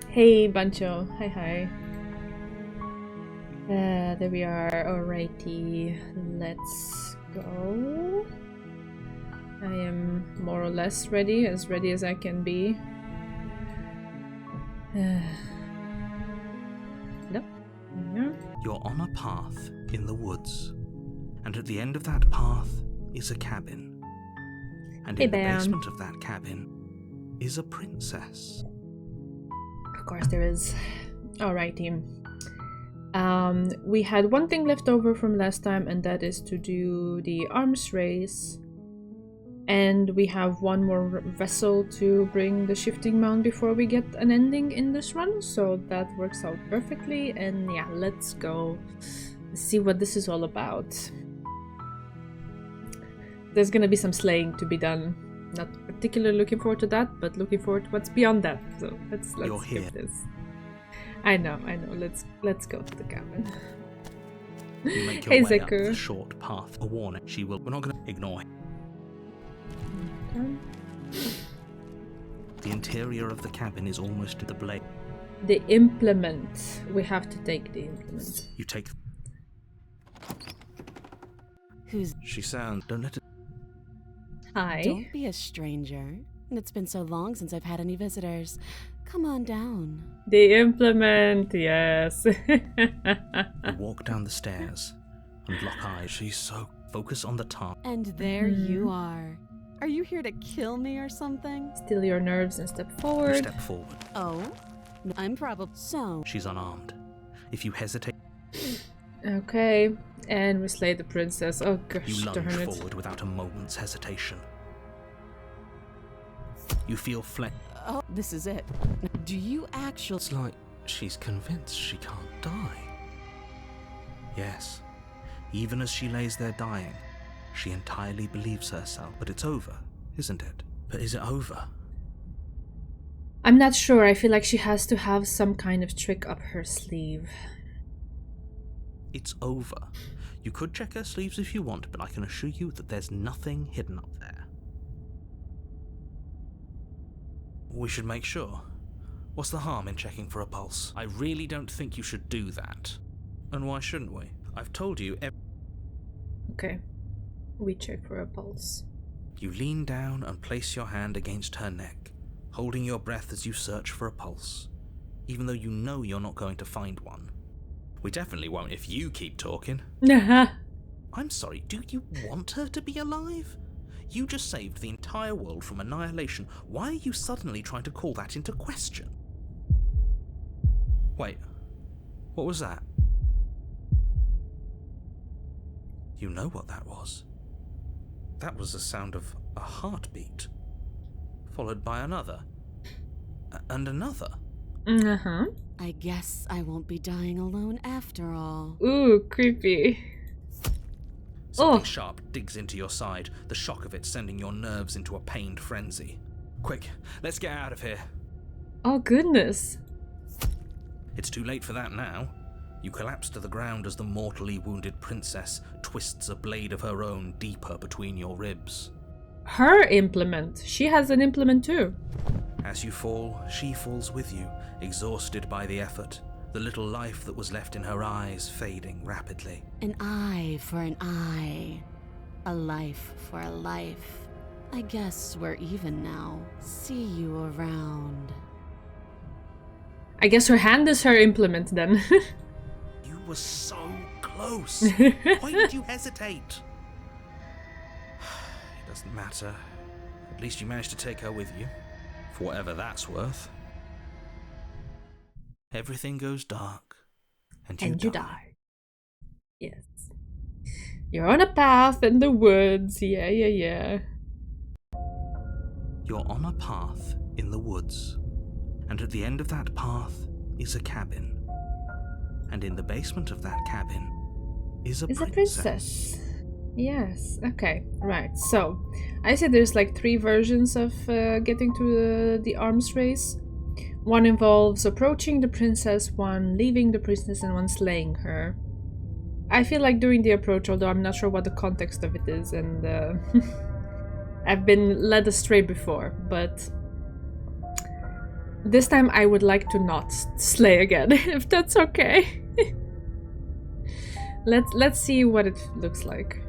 Hey, Bancho. Hi, hi. There we are. Alrighty, let's go. I am more or less ready as I can be. Nope. Yeah. You're on a path in the woods, and at the end of that path is a cabin. And Hey, in the Bam. basement of that cabin is a princess. Of course there is. Alrighty. We had one thing left over from last time, and that is to do the arms race. And we have one more vessel to bring the shifting mound before we get an ending in this run, so that works out perfectly. And yeah, let's go see what this is all about. There's gonna be some slaying to be done. Not particularly looking forward to that, but looking forward to what's beyond that. So let's You're here. skip this. I know. Let's go to the cabin. You make your Hey, way up Zeku. the short path. A warning. We're not going to ignore him. The interior of the cabin is almost to the blade. The implement. We have to take the implement. You take. Who's... She sounds. Don't let it. Hi. Don't be a stranger. It's been so long since I've had any visitors. Come on down. The implement, yes. You walk down the stairs and lock eyes. She's so focused on the task. And there you are. Are you here to kill me or something? Still your nerves and step You forward. step forward. Oh? I'm probably... So... She's unarmed. If you hesitate, Okay, and we slay the princess. Oh gosh, you lunge darn it. forward without a moment's hesitation. You feel flesh. Oh, this is it. Do you actually... It's like she's convinced she can't die. Yes, even as she lays there dying, she entirely believes herself. But it's over, isn't it? But is it over? I'm not sure. I feel like she has to have some kind of trick up her sleeve. It's over. You could check her sleeves if you want, but I can assure you that there's nothing hidden up there. We should make sure. What's the harm in checking for a pulse? I really don't think you should do that. And why shouldn't we? I've told you Okay, we check for a pulse. You lean down and place your hand against her neck, holding your breath as you search for a pulse, even though you know you're not going to find one. We definitely won't if you keep talking. I'm sorry, do you want her to be alive? You just saved the entire world from annihilation. Why are you suddenly trying to call that into question? Wait, what was that? You know what that was. That was the sound of a heartbeat, followed by another, and another. Uh-huh. I guess I won't be dying alone after all. Ooh, creepy. Something Oh. sharp digs into your side, the shock of it sending your nerves into a pained frenzy. Quick, let's get out of here. Oh, goodness. It's too late for that now. You collapse to the ground as the mortally wounded princess twists a blade of her own deeper between your ribs. Her implement. She has an implement too. As you fall, she falls with you, exhausted by the effort, the little life that was left in her eyes fading rapidly. An eye for an eye. A life for a life. I guess we're even now. See you around. I guess her hand is her implement then. You were so close. Why did you hesitate? It doesn't matter. At least you managed to take her with you. For whatever that's worth. Everything goes dark. And you die. Yes. You're on a path in the woods. Yeah. You're on a path in the woods. And at the end of that path is a cabin. And in the basement of that cabin is a princess. Yes, okay, right. So, I see there's like 3 versions of getting to the arms race. One involves approaching the princess, one leaving the princess, and one slaying her. I feel like doing the approach, although I'm not sure what the context of it is, and I've been led astray before, but this time I would like to not slay again, if that's okay. Let's see what it looks like.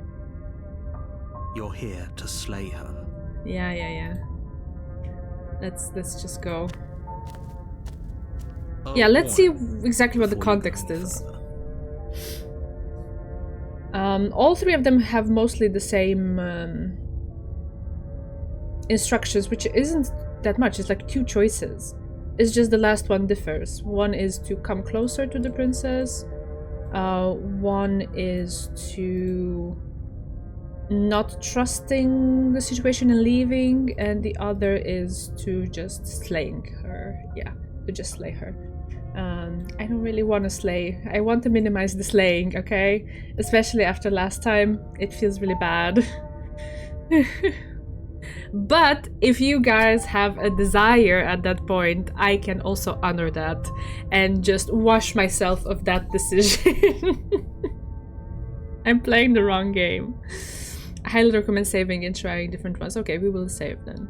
You're here to slay her. Yeah. Let's just go. Yeah, let's see exactly what the context is. All three of them have mostly the same instructions, which isn't that much. It's like 2 choices. It's just the last one differs. One is to come closer to the princess. One is to not trusting the situation and leaving, and the other is to just slaying her. Yeah, to just slay her. I don't really want to slay. I want to minimize the slaying, okay? Especially after last time. It feels really bad. But if you guys have a desire at that point, I can also honor that and just wash myself of that decision. I'm playing the wrong game. I highly recommend saving and trying different ones. Okay, we will save then.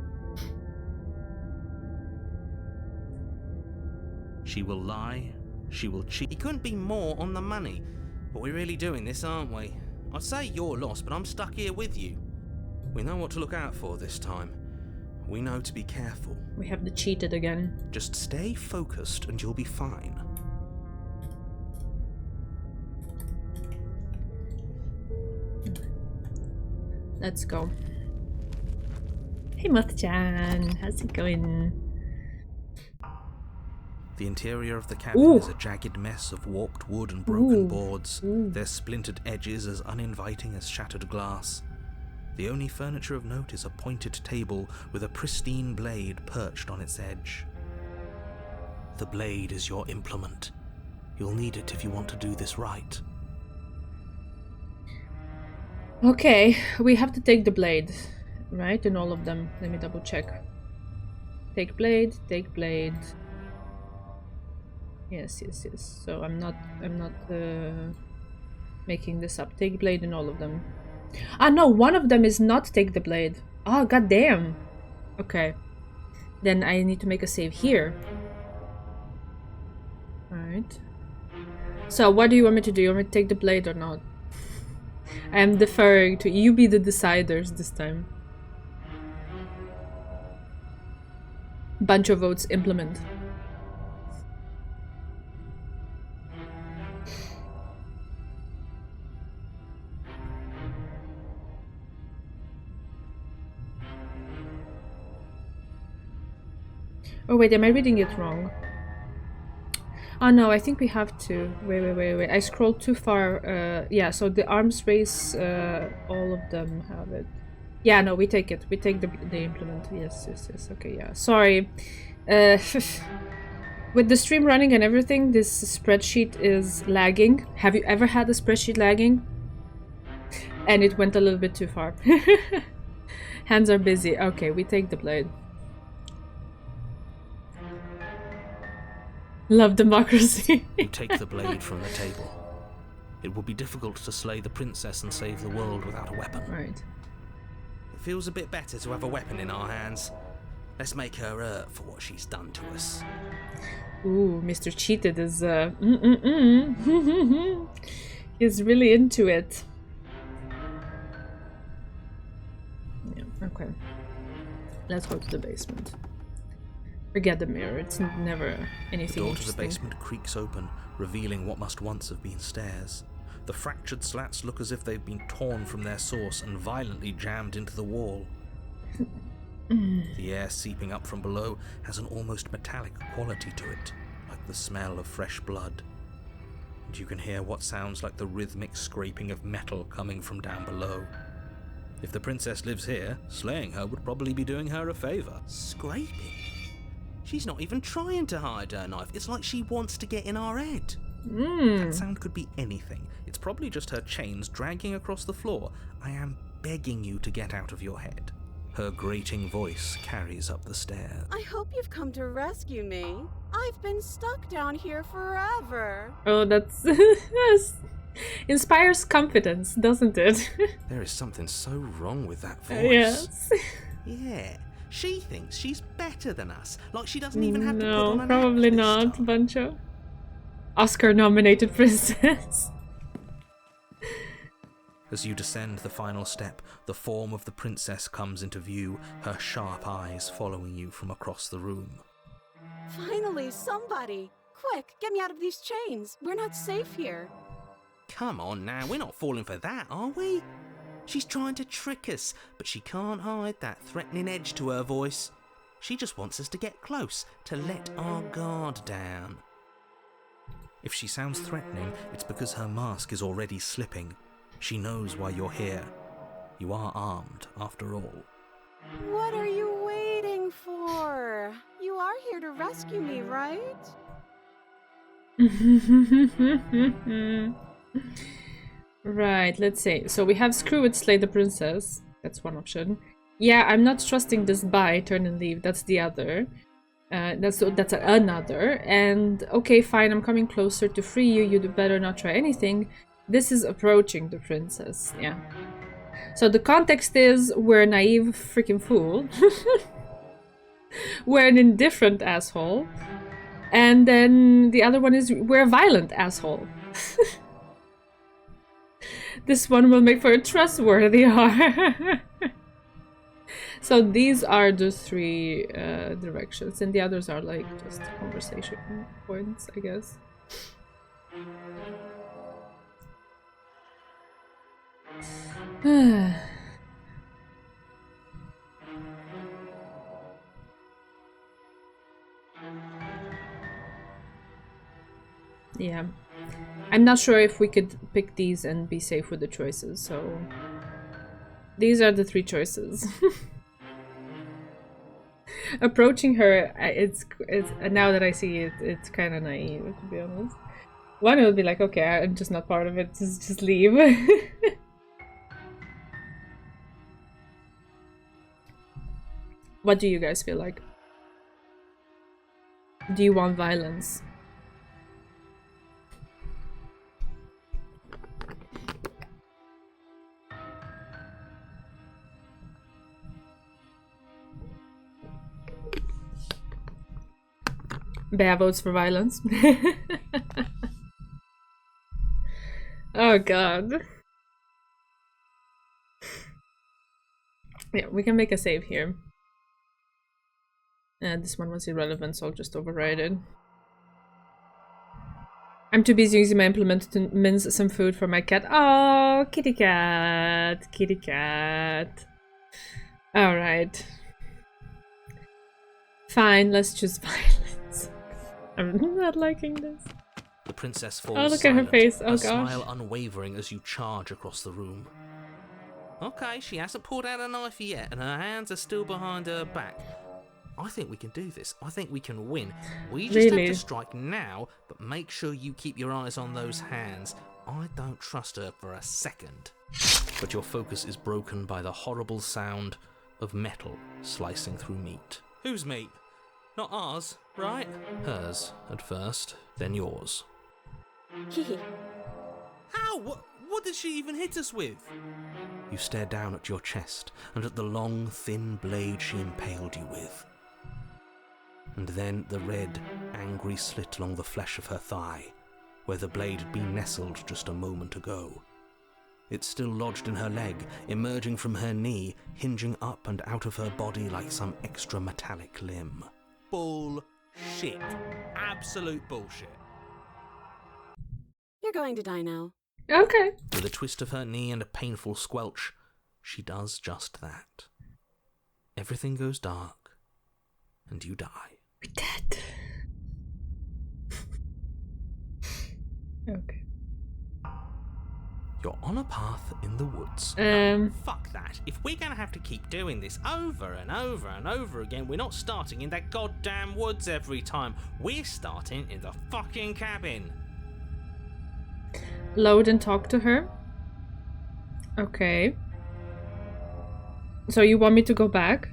She will lie, she will cheat. He couldn't be more on the money. But we're really doing this, aren't we? I'd say you're lost, but I'm stuck here with you. We know what to look out for this time. We know to be careful. We have the cheated again. Just stay focused and you'll be fine. Let's go. Hey Moth-chan, how's it going? The interior of the cabin is a jagged mess of warped wood and broken boards, their splintered edges as uninviting as shattered glass. The only furniture of note is a pointed table with a pristine blade perched on its edge. The blade is your implement. You'll need it if you want to do this right. Okay, we have to take the blade, right? In all of them. Let me double check. Take blade, take blade. Yes. So I'm not making this up. Take blade in all of them. Ah no, one of them is not take the blade. Oh goddamn. Okay. Then I need to make a save here. Alright. So what do you want me to do? You want me to take the blade or not? I am deferring to you. Be the deciders this time. Bunch of votes, implement. Oh wait, am I reading it wrong? Oh no, I think we have to. Wait. I scrolled too far. Yeah, so the arms race, all of them have it. Yeah, no, we take it. We take the implement. Yes. Okay, yeah. Sorry. With the stream running and everything, this spreadsheet is lagging. Have you ever had a spreadsheet lagging? And it went a little bit too far. Hands are busy. Okay, we take the blade. Love democracy. You take the blade from the table. It will be difficult to slay the princess and save the world without a weapon. Right. It feels a bit better to have a weapon in our hands. Let's make her hurt for what she's done to us. Ooh, Mr. Cheated is He's really into it. Yeah, okay. Let's go to the basement. Forget the mirror, it's never anything The door to the interesting. basement creaks open, revealing what must once have been stairs. The fractured slats look as if they've been torn from their source and violently jammed into the wall. The air seeping up from below has an almost metallic quality to it, like the smell of fresh blood. And you can hear what sounds like the rhythmic scraping of metal coming from down below. If the princess lives here, slaying her would probably be doing her a favor. Scraping? She's not even trying to hide her knife. It's like she wants to get in our head. That sound could be anything. It's probably just her chains dragging across the floor. I am begging you to get out of your head. Her grating voice carries up the stairs. I hope you've come to rescue me. I've been stuck down here forever. Oh, that's yes. Inspires confidence, doesn't it? There is something so wrong with that voice. Yes. Yeah, she thinks she's better than us. Like she doesn't even have to put on No, an probably act this not, time. Bancho. Oscar-nominated princess. As you descend the final step, the form of the princess comes into view, her sharp eyes following you from across the room. Finally, somebody! Quick, get me out of these chains. We're not safe here. Come on now, we're not falling for that, are we? She's trying to trick us, but she can't hide that threatening edge to her voice. She just wants us to get close, to let our guard down. If she sounds threatening, it's because her mask is already slipping. She knows why you're here. You are armed, after all. What are you waiting for? You are here to rescue me, right? Right, let's see. So we have screw it, slay the princess. That's one option. Yeah, I'm not trusting this buy, turn and leave. That's the other. That's another. And okay, fine, I'm coming closer to free you. You'd better not try anything. This is approaching the princess. Yeah. So the context is we're a naive freaking fool. We're an indifferent asshole. And then the other one is we're a violent asshole. This one will make for a trustworthy heart. So these are the three directions, and the others are like just conversation points, I guess. Yeah. I'm not sure if we could pick these and be safe with the choices, so... These are the three choices. Approaching her, it's now that I see it, it's kind of naive, to be honest. One would be like, okay, I'm just not part of it, just leave. What do you guys feel like? Do you want violence? Bea votes for violence. Oh god. Yeah, we can make a save here. This one was irrelevant, so I'll just override it. I'm too busy using my implement to mince some food for my cat. Oh, kitty cat. Kitty cat. Alright. Fine, let's choose violence. I'm not liking this. The princess falls Oh, look at her silent, face. Oh, her gosh. smile unwavering as you charge across the room. Okay, she hasn't pulled out a knife yet, and her hands are still behind her back. I think we can do this. I think we can win. We just Really? have to strike now, but make sure you keep your eyes on those hands. I don't trust her for a second. But your focus is broken by the horrible sound of metal slicing through meat. Whose meat? Not ours, right? Hers at first, then yours. Hehe. How? What did she even hit us with? You stare down at your chest and at the long, thin blade she impaled you with. And then the red, angry slit along the flesh of her thigh, where the blade had been nestled just a moment ago. It's still lodged in her leg, emerging from her knee, hinging up and out of her body like some extra metallic limb. Bullshit. Absolute bullshit. You're going to die now. Okay. With a twist of her knee and a painful squelch, she does just that. Everything goes dark, and you die. We're dead. Okay. You're on a path in the woods. Fuck that. If we're gonna have to keep doing this over and over and over again, we're not starting in that goddamn woods every time. We're starting in the fucking cabin. Load and talk to her. Okay. So you want me to go back?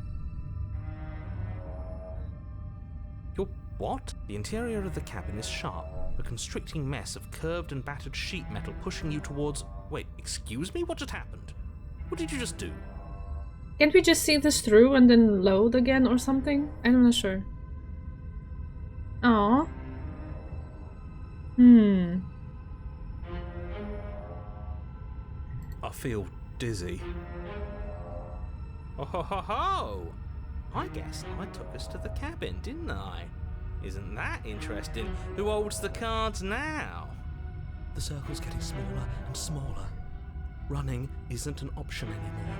Your what? The interior of the cabin is sharp, a constricting mess of curved and battered sheet metal pushing you towards... Wait, excuse me? What just happened? What did you just do? Can't we just see this through and then load again or something? I'm not sure. Aww. I feel dizzy. Oh ho ho ho! I guess I took us to the cabin, didn't I? Isn't that interesting? Who holds the cards now? The circle's getting smaller and smaller. Running isn't an option anymore.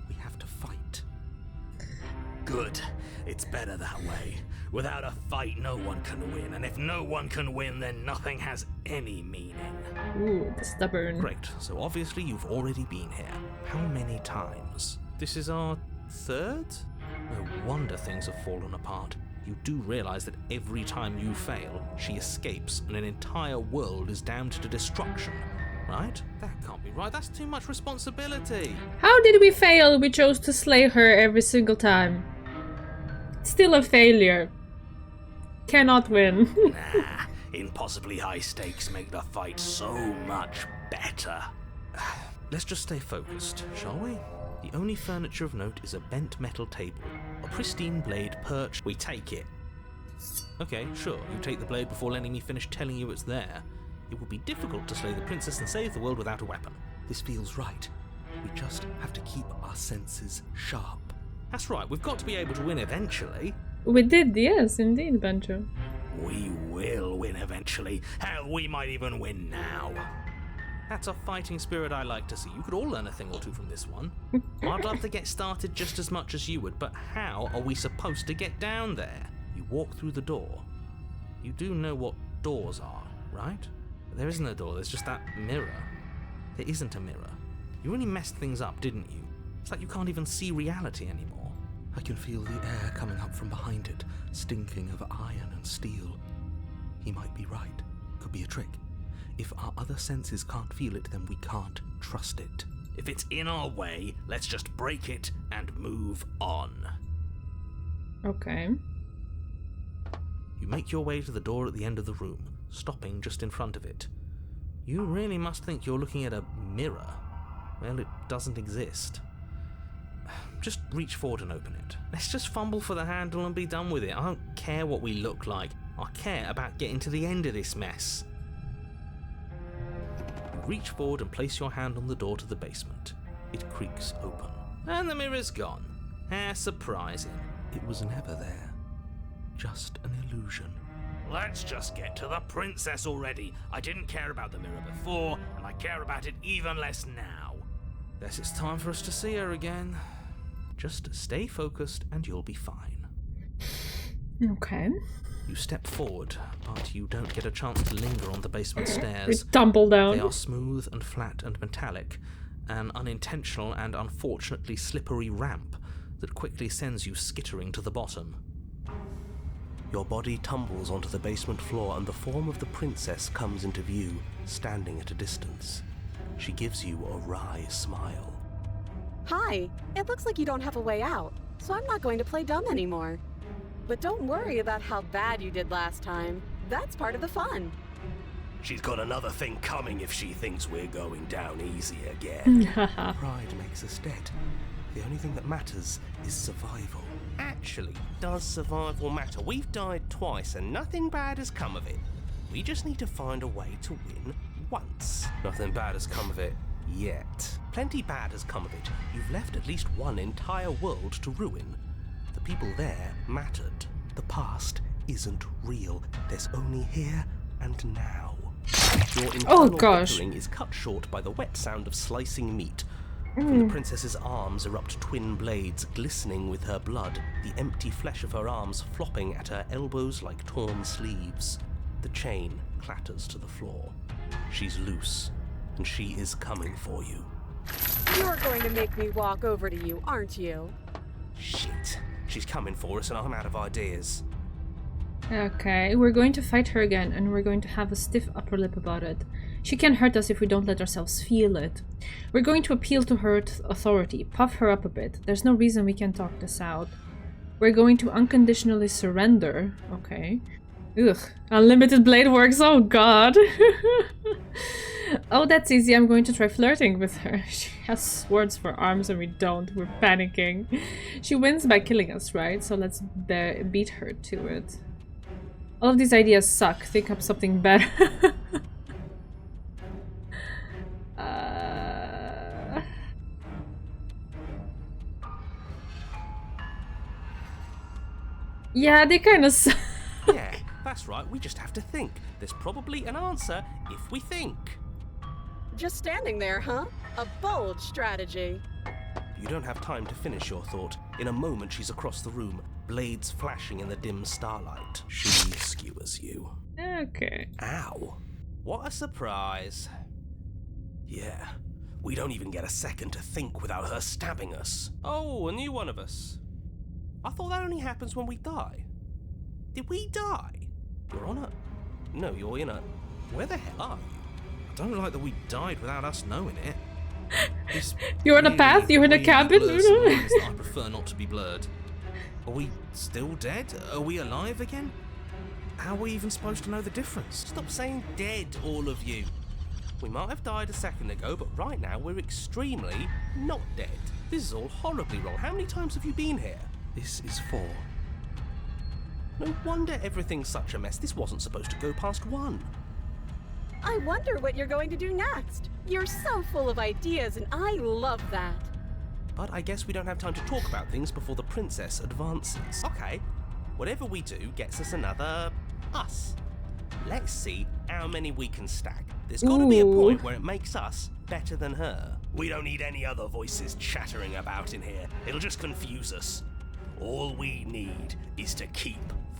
We have to fight. Good. It's better that way. Without a fight, no one can win. And if no one can win, then nothing has any meaning. Ooh, stubborn. Great. So obviously you've already been here. How many times? This is our third? No wonder things have fallen apart. You do realize that every time you fail, she escapes and an entire world is damned to destruction, right? That can't be right. That's too much responsibility. How did we fail? We chose to slay her every single time. Still a failure. Cannot win. Nah, impossibly high stakes make the fight so much better. Let's just stay focused, shall we? The only furniture of note is a bent metal table, a pristine blade perched. We take it. Okay, sure, you take the blade before letting me finish telling you it's there. It would be difficult to slay the princess and save the world without a weapon. This feels right. We just have to keep our senses sharp. That's right, we've got to be able to win eventually. We did, yes, indeed, Banjo. We will win eventually. Hell, we might even win now. That's a fighting spirit I like to see. You could all learn a thing or two from this one. I'd love to get started just as much as you would, but how are we supposed to get down there? You walk through the door. You do know what doors are, right? There isn't a door, there's just that mirror. There isn't a mirror. You really messed things up, didn't you? It's like you can't even see reality anymore. I can feel the air coming up from behind it, stinking of iron and steel. He might be right. Could be a trick. If our other senses can't feel it, then we can't trust it. If it's in our way, let's just break it and move on. Okay. You make your way to the door at the end of the room, stopping just in front of it. You really must think you're looking at a mirror. Well, it doesn't exist. Just reach forward and open it. Let's just fumble for the handle and be done with it. I don't care what we look like. I care about getting to the end of this mess. You reach forward and place your hand on the door to the basement. It creaks open. And the mirror's gone. How surprising. It was never there. Just an illusion. Let's just get to the princess already. I didn't care about the mirror before, and I care about it even less now. Guess it's time for us to see her again. Just stay focused and you'll be fine. Okay. You step forward, but you don't get a chance to linger on the basement We stairs. tumble down. They are smooth and flat and metallic, an unintentional and unfortunately slippery ramp that quickly sends you skittering to the bottom. Your body tumbles onto the basement floor and the form of the princess comes into view, standing at a distance. She gives you a wry smile. Hi, it looks like you don't have a way out, so I'm not going to play dumb anymore. But don't worry about how bad you did last time. That's part of the fun. She's got another thing coming if she thinks we're going down easy again. Pride makes us dead. The only thing that matters is survival. Actually, does survival matter? We've died twice and nothing bad has come of it. We just need to find a way to win once. Nothing bad has come of it yet. Plenty bad has come of it. You've left at least one entire world to ruin. The people there mattered. The past isn't real. There's only here and now. Your internal gosh. bickering is cut short by the wet sound of slicing meat. From the princess's arms erupt twin blades glistening with her blood, the empty flesh of her arms flopping at her elbows like torn sleeves. The chain clatters to the floor. She's loose, and she is coming for you. You're going to make me walk over to you, aren't you? Shit. She's coming for us and I'm out of ideas. Okay, we're going to fight her again, and we're going to have a stiff upper lip about it. She can hurt us if we don't let ourselves feel it. We're going to appeal to her authority, puff her up a bit. There's no reason we can't talk this out. We're going to unconditionally surrender. Okay. Ugh. Unlimited blade works, oh god. Oh, that's easy. I'm going to try flirting with her. She has swords for arms and we don't. We're panicking. She wins by killing us, right? So let's beat her to it. All of these ideas suck. Think up something better. Yeah, they kind of suck. Yeah, that's right. We just have to think. There's probably an answer if we think. Just standing there, huh? A bold strategy. You don't have time to finish your thought. In a moment, she's across the room, blades flashing in the dim starlight. She skewers you. Okay. Ow. What a surprise. Yeah, we don't even get a second to think without her stabbing us. Oh, a new one of us. I thought that only happens when we die. Did we die? You're on a... No, you're in a... Where the hell are you? I don't like that we died without us knowing it. You're on a path? You're in a cabin? I prefer not to be blurred. Are we still dead? Are we alive again? How are we even supposed to know the difference? Stop saying dead, all of you. We might have died a second ago, but right now we're extremely not dead. This is all horribly wrong. How many times have you been here? This is 4. No wonder everything's such a mess. This wasn't supposed to go past 1. I wonder what you're going to do next. You're so full of ideas, and I love that. But I guess we don't have time to talk about things before the princess advances. Okay, whatever we do gets us another us. Let's see how many we can stack. There's got to be a point where it makes us better than her. We don't need any other voices chattering about in here. It'll just confuse us. All we need is to keep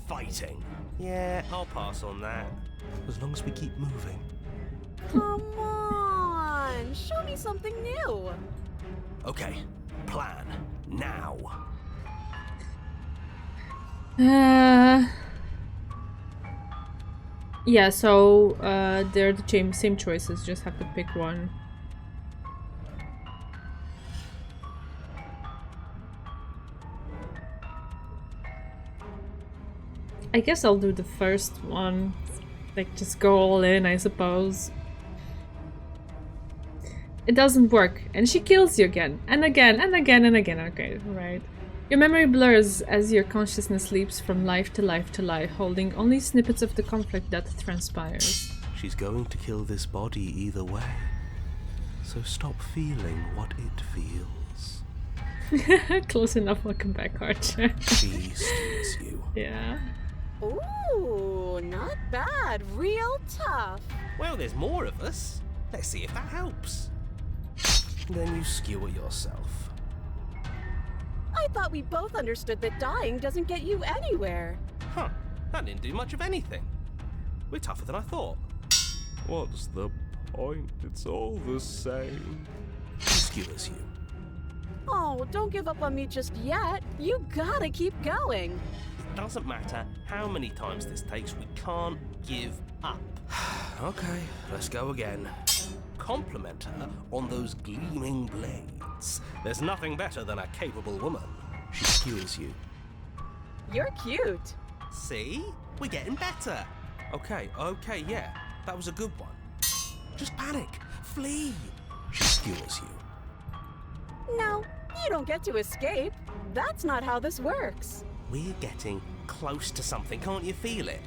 fighting. Yeah, I'll pass on that. As long as we keep moving. Come on, show me something new. Okay, plan now. Yeah, so they're the same choices, just have to pick one. I guess I'll do the first one. Like, just go all in, I suppose. It doesn't work, and she kills you again, and again, and again, and again. Okay, right. Your memory blurs as your consciousness leaps from life to life to life, holding only snippets of the conflict that transpires. She's going to kill this body either way. So stop feeling what it feels. Close enough, welcome back, Archer. She steals you. Yeah. Ooh, not bad. Real tough. Well, there's more of us. Let's see if that helps. Then you skewer yourself. I thought we both understood that dying doesn't get you anywhere. Huh, that didn't do much of anything. We're tougher than I thought. What's the point? It's all the same. She skewers you. Oh, don't give up on me just yet. You gotta keep going. It doesn't matter how many times this takes, we can't give up. Okay, let's go again. Compliment her on those gleaming blades. There's nothing better than a capable woman. She skewers you. You're cute. See? We're getting better. Okay, yeah, that was a good one. Just panic. Flee. She skewers you. No, you don't get to escape. That's not how this works. We're getting close to something, can't you feel it?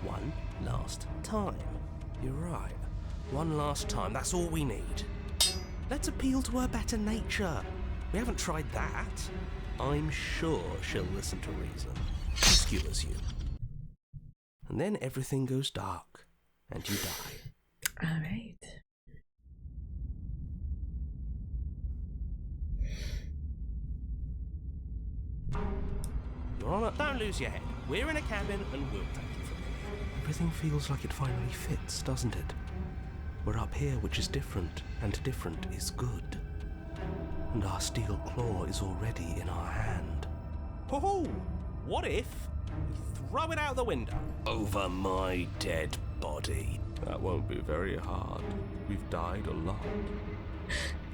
One last time. You're right. One last time, that's all we need. Let's appeal to her better nature. We haven't tried that. I'm sure she'll listen to reason. She skewers you. And then everything goes dark, and you die. Alright. You're on it. Don't lose your head. We're in a cabin, and we'll take it from here. Everything feels like it finally fits, doesn't it? We're up here, which is different, and different is good. And our steel claw is already in our hand. Oh, what if we throw it out the window? Over my dead body. That won't be very hard. We've died a lot.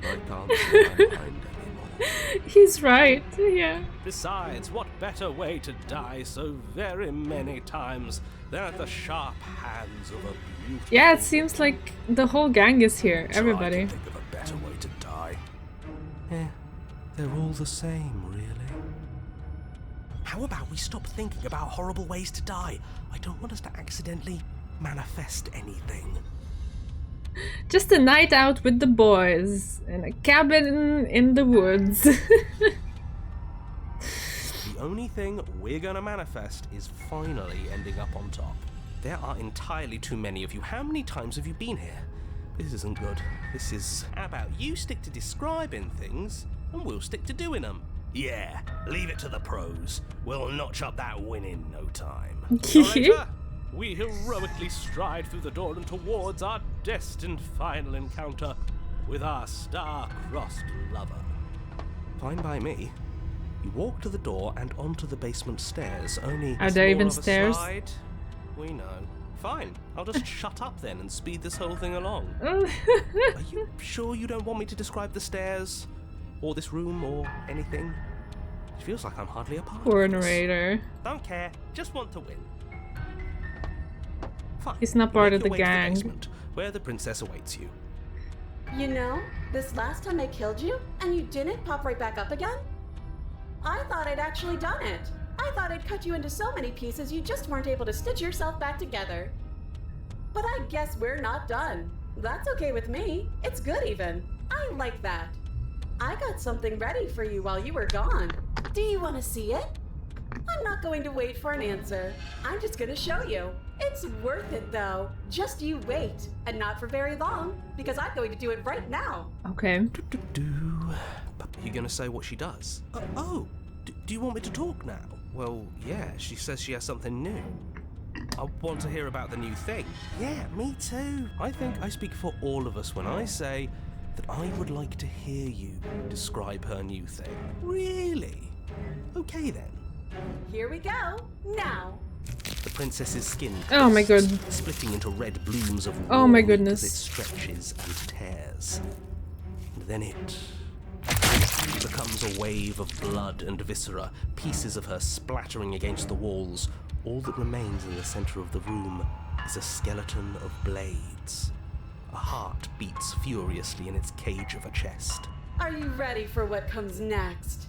I can't see my mind anymore. He's right, yeah. Besides, what better way to die so very many times than at the sharp hands of a beautiful... Yeah, it seems like the whole gang is here, So I everybody. can think of a better way to die. Yeah, they're all the same, really. How about we stop thinking about horrible ways to die? I don't want us to accidentally manifest anything. Just a night out with the boys in a cabin in the woods. The only thing we're gonna manifest is finally ending up on top. There are entirely too many of you. How many times have you been here? This isn't good. This is... How about you stick to describing things, and we'll stick to doing them? Yeah, leave it to the pros. We'll notch up that win in no time. Narrator, we heroically stride through the door and towards our destined final encounter with our star-crossed lover. Fine by me. You walk to the door and onto the basement stairs, only Are there more even of a stairs? slide. We know. Fine, I'll just shut up then and speed this whole thing along. Are you sure you don't want me to describe the stairs? Or this room, or anything? It feels like I'm hardly a part Poor of this. narrator. Don't care, just want to win. Fine. He's not you part make of the your way to gang. basement, where the princess awaits you. You know, this last time I killed you, and you didn't pop right back up again? I thought I'd actually done it. I thought I'd cut you into so many pieces you just weren't able to stitch yourself back together. But I guess we're not done. That's okay with me. It's good even. I like that. I got something ready for you while you were gone. Do you want to see it? I'm not going to wait for an answer. I'm just going to show you. It's worth it though. Just you wait. And not for very long, because I'm going to do it right now. Okay. You gonna say what she does? Do you want me to talk now? Well, yeah, she says she has something new. I want to hear about the new thing. Yeah, me too. I think I speak for all of us when I say that I would like to hear you describe her new thing. Really? Okay then. Here we go. Now. The princess's skin Oh my twists, god. splitting into red blooms of Oh my war goodness. as it stretches and tears. And then it becomes a wave of blood and viscera, pieces of her splattering against the walls. All that remains in the center of the room is a skeleton of blades. A heart beats furiously in its cage of a chest. Are you ready for what comes next?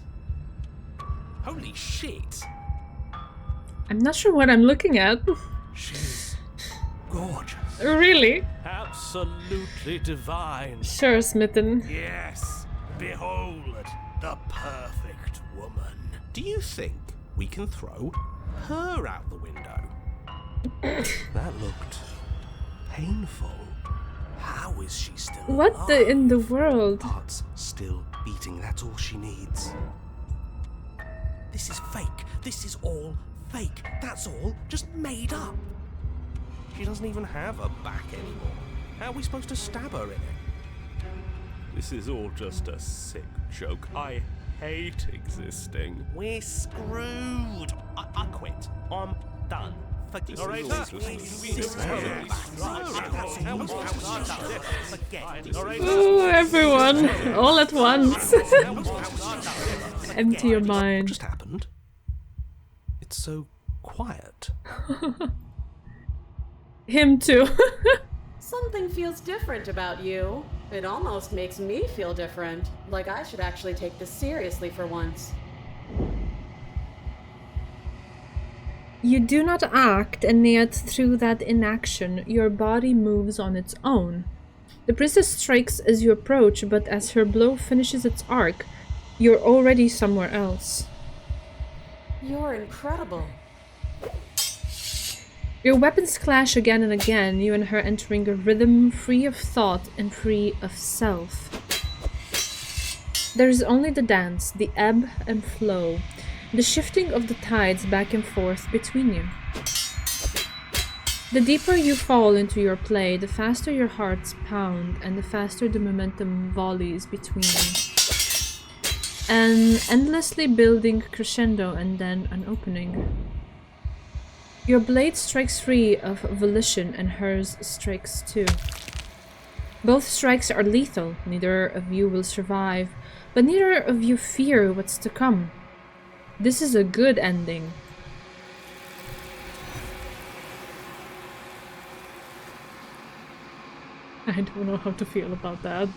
Holy shit! I'm not sure what I'm looking at. She's gorgeous. Really? Absolutely divine. Sure, Smitten. Yes, behold the perfect woman. Do you think we can throw her out the window? That looked painful. How is she still What alive? in the world? Heart's still beating, that's all she needs. This is fake. This is all fake. That's all just made up. She doesn't even have a back anymore. How are we supposed to stab her in it? This is all just a sick joke. I hate existing. We're screwed. I quit. I'm done. Forget All right, Ooh, everyone, all at once. Empty your What mind. just happened? It's so quiet. Him too. Something feels different about you. It almost makes me feel different. Like I should actually take this seriously for once. You do not act, and yet through that inaction, your body moves on its own. The princess strikes as you approach, but as her blow finishes its arc, you're already somewhere else. You're incredible. Your weapons clash again and again, you and her entering a rhythm free of thought and free of self. There is only the dance, the ebb and flow, the shifting of the tides back and forth between you. The deeper you fall into your play, the faster your hearts pound and the faster the momentum volleys between you. An endlessly building crescendo and then an opening. Your blade strikes free of volition and hers strikes too. Both strikes are lethal. Neither of you will survive, but neither of you fear what's to come. This is a good ending. I don't know how to feel about that.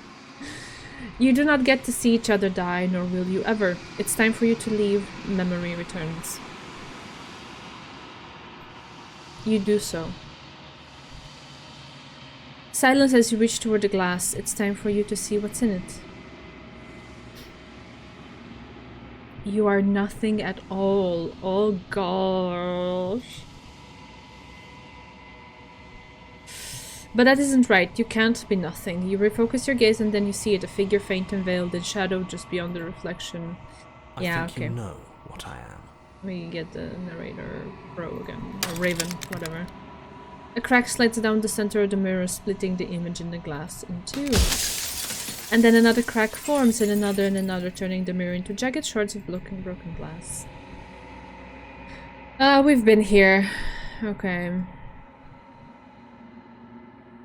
You do not get to see each other die, nor will you ever. It's time for you to leave. Memory returns. You do so. Silence as you reach toward the glass. It's time for you to see what's in it. You are nothing at all. Oh gosh. But that isn't right. You can't be nothing. You refocus your gaze and then you see it, a figure faint and veiled in shadow just beyond the reflection. I think you know what I am. We get the narrator pro again, or Raven, whatever. A crack slides down the center of the mirror, splitting the image in the glass in two. And then another crack forms, and another, turning the mirror into jagged shards of broken glass. We've been here. Okay.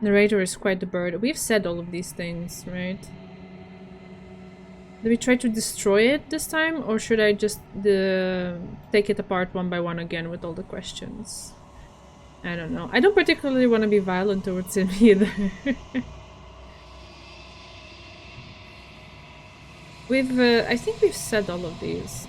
Narrator is quite the bird. We've said all of these things, right? Do we try to destroy it this time, or should I just take it apart one by one again with all the questions? I don't know. I don't particularly want to be violent towards him either. I think we've said all of these.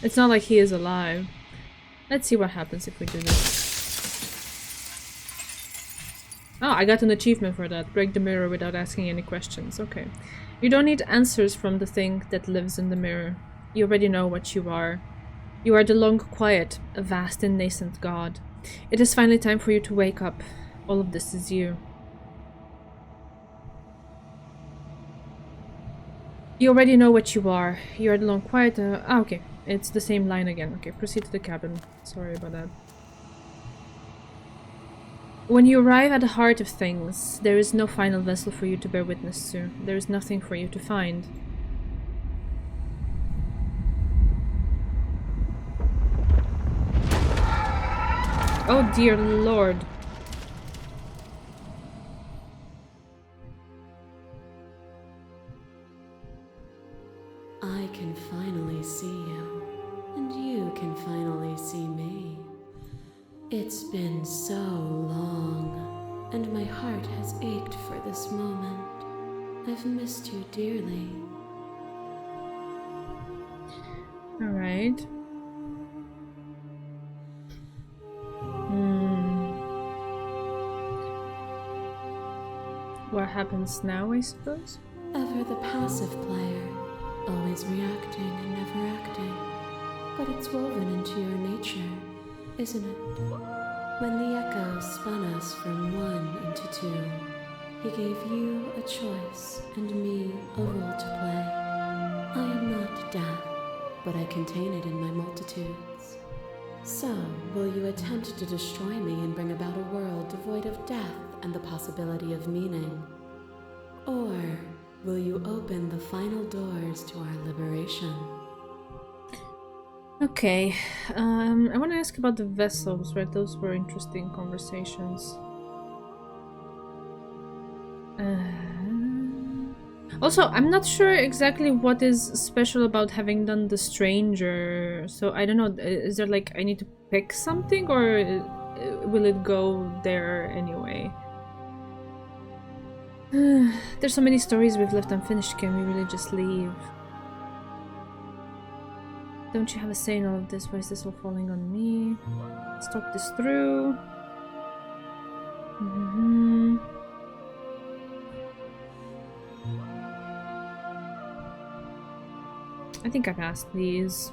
It's not like he is alive. Let's see what happens if we do this. Oh, I got an achievement for that. Break the mirror without asking any questions. Okay. You don't need answers from the thing that lives in the mirror. You already know what you are. You are the long quiet, a vast and nascent god. It is finally time for you to wake up. All of this is you. You already know what you are. You are the long quiet... okay. It's the same line again. Okay, proceed to the cabin. Sorry about that. When you arrive at the heart of things, there is no final vessel for you to bear witness to. There is nothing for you to find. Oh dear lord. I can finally see you, and you can finally see me. It's been so long, and my heart has ached for this moment. I've missed you dearly. Alright. What happens now, I suppose? Ever the passive player, always reacting and never acting. But it's woven into your nature, isn't it? When the echo spun us from one into two, he gave you a choice and me a role to play. I am not death, but I contain it in my multitudes. So, will you attempt to destroy me and bring about a world devoid of death and the possibility of meaning? Or will you open the final doors to our liberation? Okay, I want to ask about the vessels, right? Those were interesting conversations. Also, I'm not sure exactly what is special about having done the stranger, so I don't know, is there like, I need to pick something, or will it go there anyway? There's so many stories we've left unfinished, can we really just leave? Don't you have a say in all of this? Why is this all falling on me? Let's talk this through. I think I've asked these.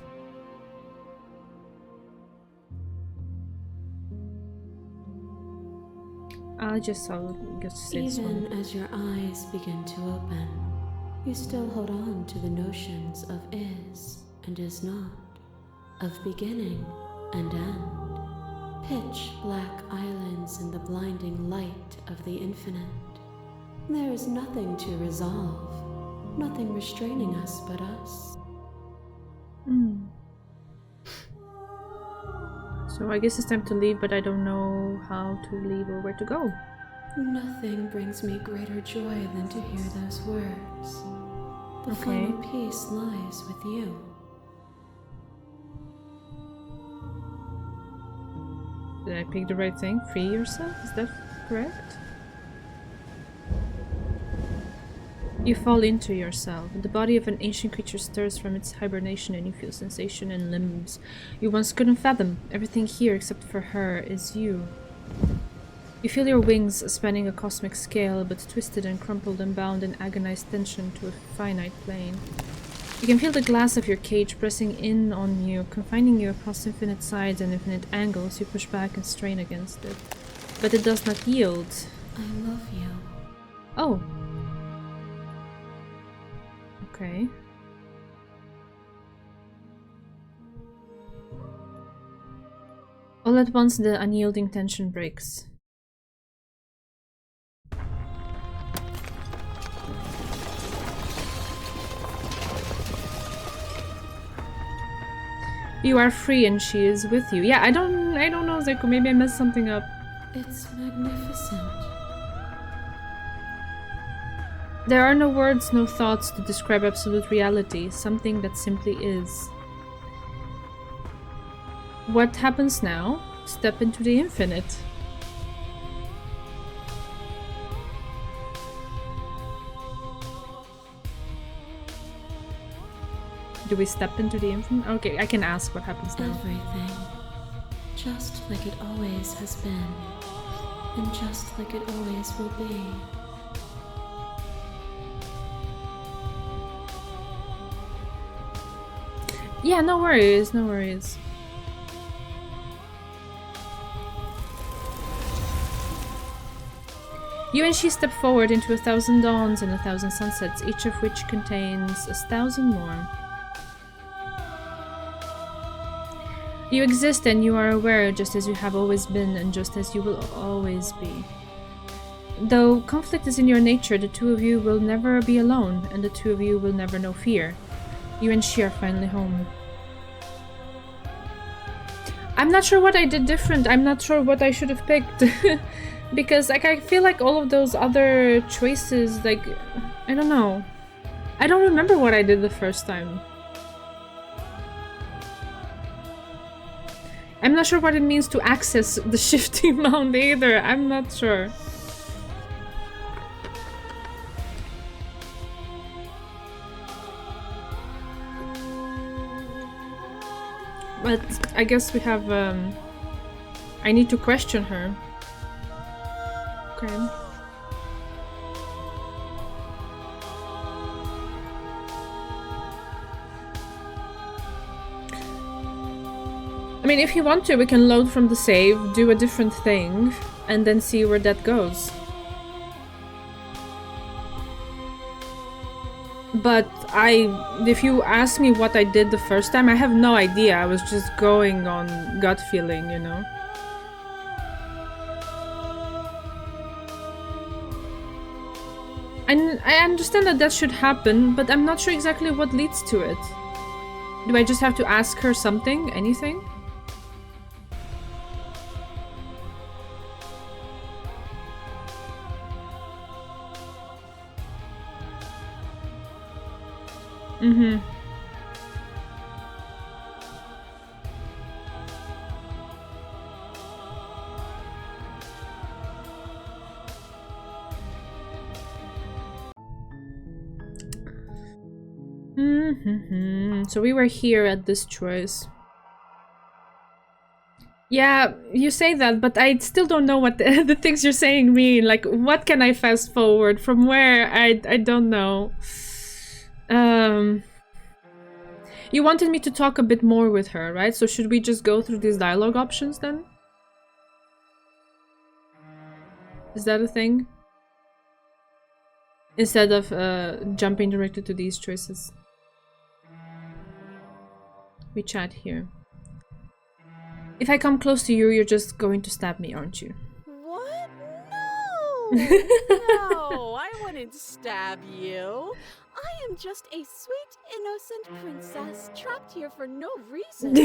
I'll just say this one. Even as your eyes begin to open, you still hold on to the notions of is and is not, of beginning and end. Pitch black islands in the blinding light of the infinite. There is nothing to resolve, nothing restraining us but us. So I guess it's time to leave, but I don't know how to leave or where to go. Nothing brings me greater joy than to hear those words. The final peace lies with you. Did I pick the right thing? Free yourself? Is that correct? You fall into yourself. The body of an ancient creature stirs from its hibernation and you feel sensation in limbs you once couldn't fathom. Everything here except for her is you. You feel your wings spanning a cosmic scale, but twisted and crumpled and bound in agonized tension to a finite plane. You can feel the glass of your cage pressing in on you, confining you across infinite sides and infinite angles. You push back and strain against it. But it does not yield. I love you. Oh. Okay. All at once the unyielding tension breaks. You are free and she is with you. Yeah, I don't know, Zeko. Maybe I messed something up. It's magnificent. There are no words, no thoughts to describe absolute reality, something that simply is. What happens now? Step into the infinite. Do we step into the infinite? Okay, I can ask what happens now. Everything. Just like it always has been. And just like it always will be. Yeah, no worries, no worries. You and she step forward into 1,000 dawns and 1,000 sunsets, each of which contains 1,000 more. You exist and you are aware just as you have always been and just as you will always be. Though conflict is in your nature, the two of you will never be alone and the two of you will never know fear. You and she are finally home. I'm not sure what I did different. I'm not sure what I should have picked. Because like I feel like all of those other choices, like, I don't know. I don't remember what I did the first time. I'm not sure what it means to access the shifting mound either. I'm not sure. But I guess we have, I need to question her. Okay. I mean, if you want to, we can load from the save, do a different thing, and then see where that goes. But if you ask me what I did the first time, I have no idea. I was just going on gut feeling, you know? And I understand that that should happen, but I'm not sure exactly what leads to it. Do I just have to ask her something? Anything? Mm-hmm. So we were here at this choice. Yeah, you say that, but I still don't know what the things you're saying mean. Like, what can I fast forward? From where? I don't know. You wanted me to talk a bit more with her, right? So should we just go through these dialogue options then? Is that a thing? Instead of jumping directly to these choices. We chat here. If I come close to you, you're just going to stab me, aren't you? What? No! No, I wouldn't stab you. I am just a sweet, innocent princess trapped here for no reason.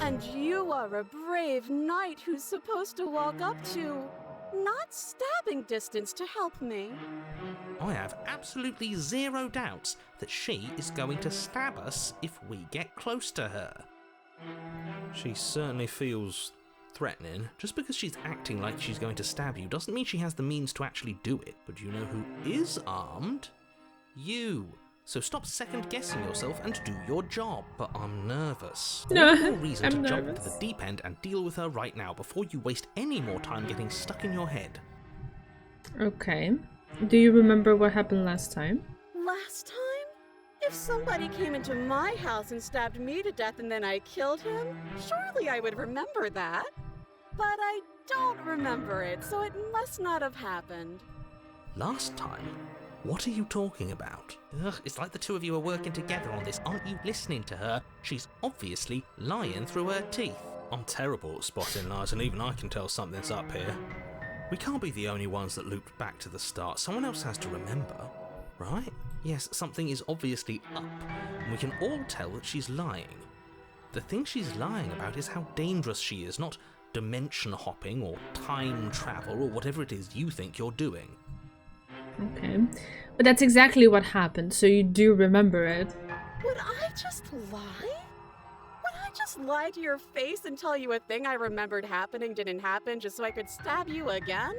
And you are a brave knight who's supposed to walk up to not stabbing distance to help me. I have absolutely zero doubts that she is going to stab us if we get close to her. She certainly feels threatening. Just because she's acting like she's going to stab you doesn't mean she has the means to actually do it. But you know who is armed? You. So stop second-guessing yourself and do your job. But I'm nervous. There's no reason I'm to jump nervous. into the deep end and deal with her right now before you waste any more time getting stuck in your head. Okay. Do you remember what happened last time? Last time? If somebody came into my house and stabbed me to death and then I killed him, surely I would remember that. But I don't remember it, so it must not have happened. Last time? What are you talking about? Ugh, it's like the two of you are working together on this. Aren't you listening to her? She's obviously lying through her teeth. I'm terrible at spotting lies, and even I can tell something's up here. We can't be the only ones that looped back to the start. Someone else has to remember, right? Yes, something is obviously up, and we can all tell that she's lying. The thing she's lying about is how dangerous she is, not dimension hopping or time travel or whatever it is you think you're doing. Okay. But that's exactly what happened, so you do remember it. Would I just lie? Would I just lie to your face and tell you a thing I remembered happening didn't happen just so I could stab you again?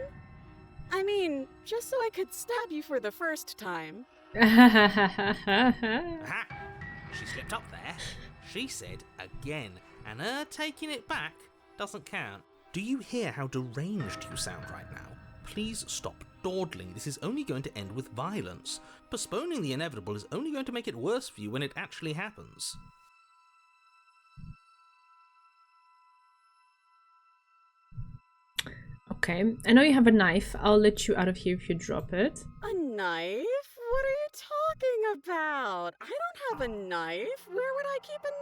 I mean, just so I could stab you for the first time. Aha! She slipped up there. She said again, and her taking it back doesn't count. Do you hear how deranged you sound right now? Please stop dawdling. This is only going to end with violence. Postponing the inevitable is only going to make it worse for you when it actually happens. Okay, I know you have a knife. I'll let you out of here if you drop it. A knife? What are you talking about? I don't have a knife. Where would I keep a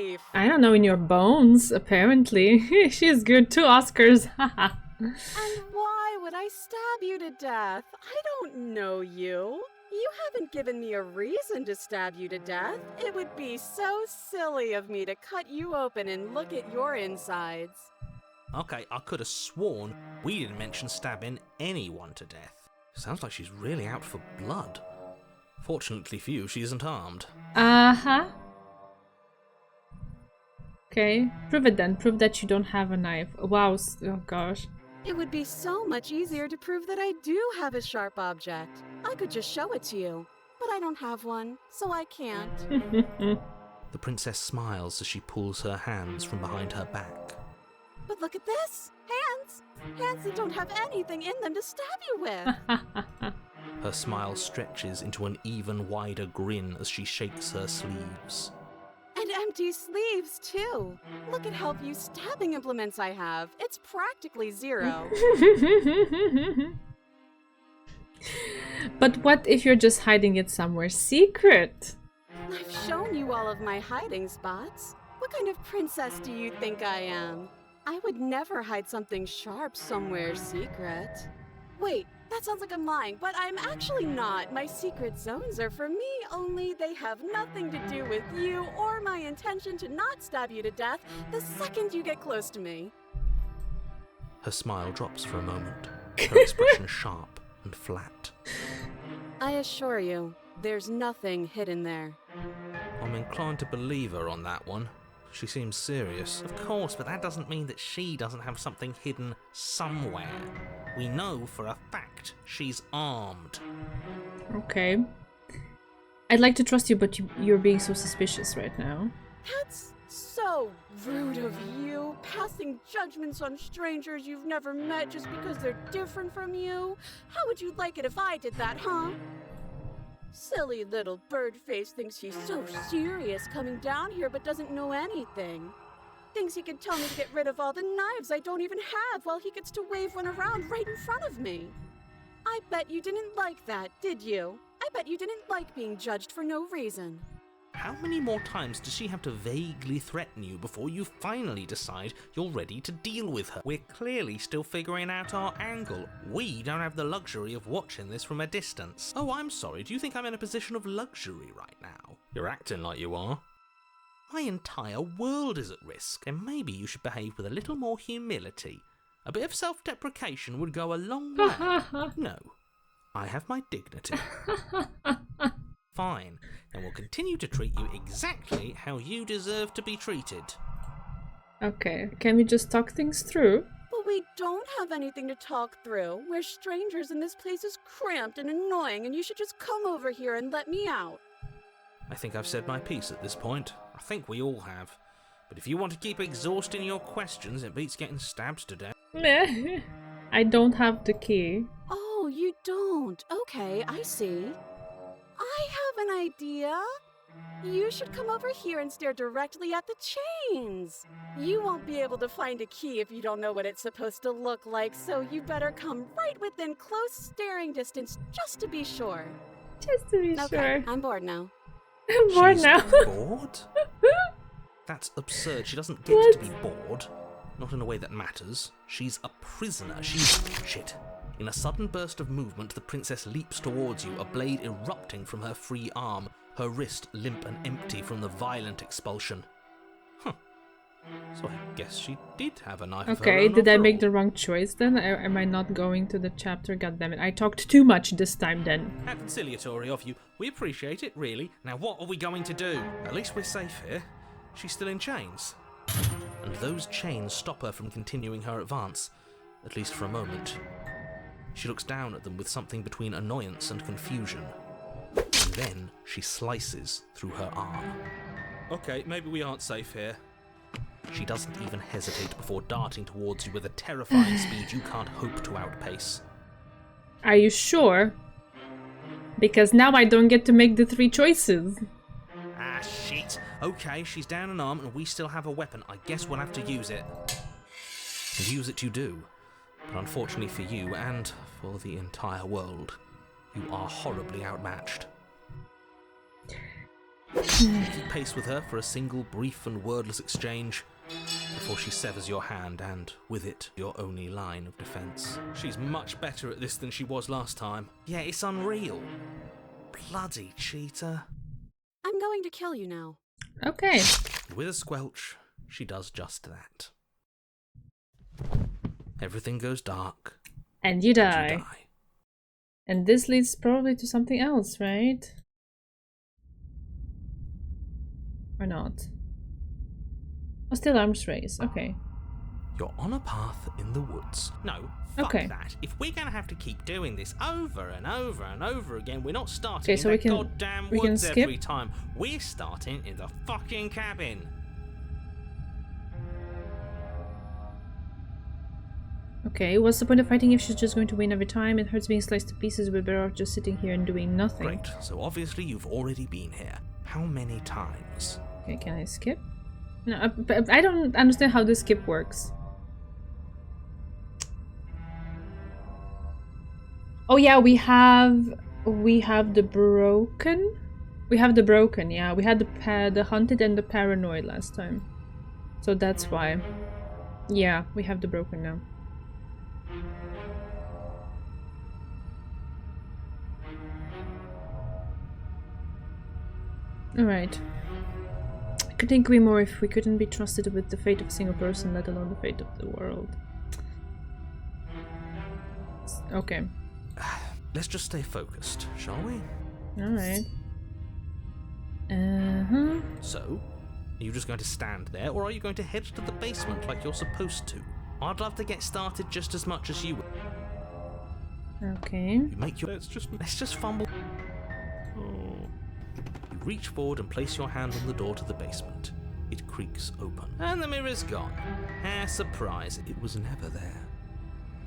knife? I don't know, in your bones, apparently. She's good. 2 Oscars. Haha. And why would I stab you to death? I don't know you. You haven't given me a reason to stab you to death. It would be so silly of me to cut you open and look at your insides. Okay, I could have sworn we didn't mention stabbing anyone to death. Sounds like she's really out for blood. Fortunately for you, she isn't armed. Uh-huh. Okay, prove it then. Prove that you don't have a knife. Wow, oh gosh. It would be so much easier to prove that I do have a sharp object. I could just show it to you, but I don't have one, so I can't. The princess smiles as she pulls her hands from behind her back. But look at this! Hands! Hands that don't have anything in them to stab you with! Her smile stretches into an even wider grin as she shakes her sleeves. And empty sleeves, too! Look at how few stabbing implements I have. It's practically 0. But what if you're just hiding it somewhere secret? I've shown you all of my hiding spots. What kind of princess do you think I am? I would never hide something sharp somewhere secret. Wait, that sounds like I'm lying, but I'm actually not. My secret zones are for me, only they have nothing to do with you or my intention to not stab you to death the second you get close to me. Her smile drops for a moment, her expression sharp and flat. I assure you, there's nothing hidden there. I'm inclined to believe her on that one. She seems serious. Of course, but that doesn't mean that she doesn't have something hidden somewhere. We know for a fact she's armed. Okay. I'd like to trust you, but you're being so suspicious right now. That's so rude of you, passing judgments on strangers you've never met just because they're different from you. How would you like it if I did that, huh? Silly little bird-face thinks he's so serious coming down here but doesn't know anything. Thinks he can tell me to get rid of all the knives I don't even have while he gets to wave one around right in front of me. I bet you didn't like that, did you? I bet you didn't like being judged for no reason. How many more times does she have to vaguely threaten you before you finally decide you're ready to deal with her? We're clearly still figuring out our angle. We don't have the luxury of watching this from a distance. Oh, I'm sorry, do you think I'm in a position of luxury right now? You're acting like you are. My entire world is at risk, and maybe you should behave with a little more humility. A bit of self-deprecation would go a long way. No, I have my dignity. Fine, then we'll continue to treat you exactly how you deserve to be treated. Okay, can we just talk things through? But we don't have anything to talk through. We're strangers and this place is cramped and annoying and you should just come over here and let me out. I think I've said my piece at this point. I think we all have. But if you want to keep exhausting your questions, it beats getting stabbed to death. Meh. I don't have the key. Oh, you don't? Okay, I see. I have an idea. You should come over here and stare directly at the chains. You won't be able to find a key if you don't know what it's supposed to look like, so you better come right within close staring distance just to be sure. Just to be Okay, sure. I'm bored now. I'm bored She's now. bored? That's absurd. She doesn't get to be bored. Not in a way that matters. She's a prisoner. She's... Shit. In a sudden burst of movement, the princess leaps towards you, a blade erupting from her free arm, her wrist limp and empty from the violent expulsion. Huh. So I guess she did have a knife of her Okay, own did I after make all. the wrong choice then? Am I not going to the chapter? God damn it. I talked too much this time then. How conciliatory of you. We appreciate it, really. Now what are we going to do? At least we're safe here. She's still in chains. And those chains stop her from continuing her advance, at least for a moment. She looks down at them with something between annoyance and confusion. And then she slices through her arm. Okay, maybe we aren't safe here. She doesn't even hesitate before darting towards you with a terrifying speed you can't hope to outpace. Are you sure? Because now I don't get to make the 3 choices. Ah, shit. Okay, she's down an arm and we still have a weapon. I guess we'll have to use it. And use it you do. But unfortunately for you, and for the entire world, you are horribly outmatched. You keep pace with her for a single brief and wordless exchange before she severs your hand and, with it, your only line of defense. She's much better at this than she was last time. Yeah, it's unreal. Bloody cheater. I'm going to kill you now. Okay. And with a squelch, she does just that. Everything goes dark. And you and die. you die. And this leads probably to something else, right? Or not? Oh, still arms race. Okay. You're on a path in the woods. No, fuck Okay. that. If we're gonna have to keep doing this over and over and over again, we're not starting Okay, in so the we can- goddamn we can woods skip? every time. We're starting in the fucking cabin. Okay, what's the point of fighting if she's just going to win every time? It hurts being sliced to pieces. We're better off just sitting here and doing nothing. Great, so obviously you've already been here. How many times? Okay, can I skip? No, I don't understand how this skip works. Oh yeah, we have the broken. We have the broken. Yeah, we had the hunted and the paranoid last time, so that's why. Yeah, we have the broken now. Alright. I couldn't agree more if we couldn't be trusted with the fate of a single person, let alone the fate of the world. Okay. Let's just stay focused, shall we? Alright. Uh-huh. So, are you just going to stand there, or are you going to head to the basement like you're supposed to? I'd love to get started just as much as you would. Okay. You make your... Let's just fumble. Oh. You reach forward and place your hand on the door to the basement. It creaks open. And the mirror's gone. Ah, surprise. It was never there.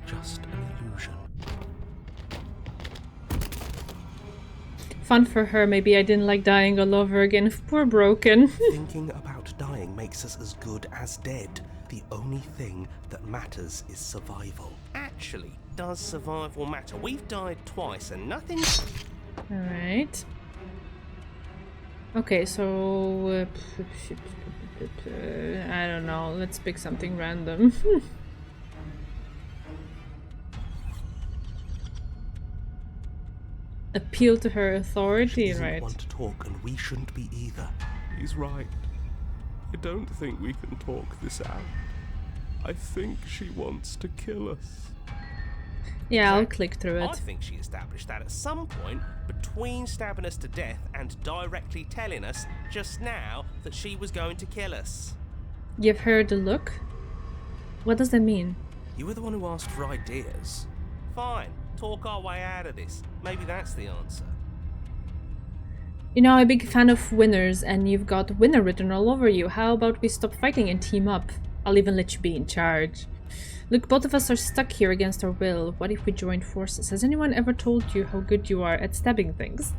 Just an illusion. Fun for her, maybe I didn't like dying all over again. Poor Broken. Thinking about dying makes us as good as dead. The only thing that matters is survival. Actually, does survival matter? We've died twice and nothing... Alright. Okay, so I don't know. Let's pick something random. Appeal to her authority, She isn't right? one to talk, and we shouldn't be either. He's right. I don't think we can talk this out. I think she wants to kill us. Yeah, I'll Exactly. click through I it. think she established that at some point, between stabbing us to death and directly telling us just now that she was going to kill us. Give her the look? What does that mean? You were the one who asked for ideas. Fine, talk our way out of this. Maybe that's the answer. You know, I'm a big fan of winners, and you've got winner written all over you. How about we stop fighting and team up? I'll even let you be in charge. Look, both of us are stuck here against our will. What if we joined forces? Has anyone ever told you how good you are at stabbing things?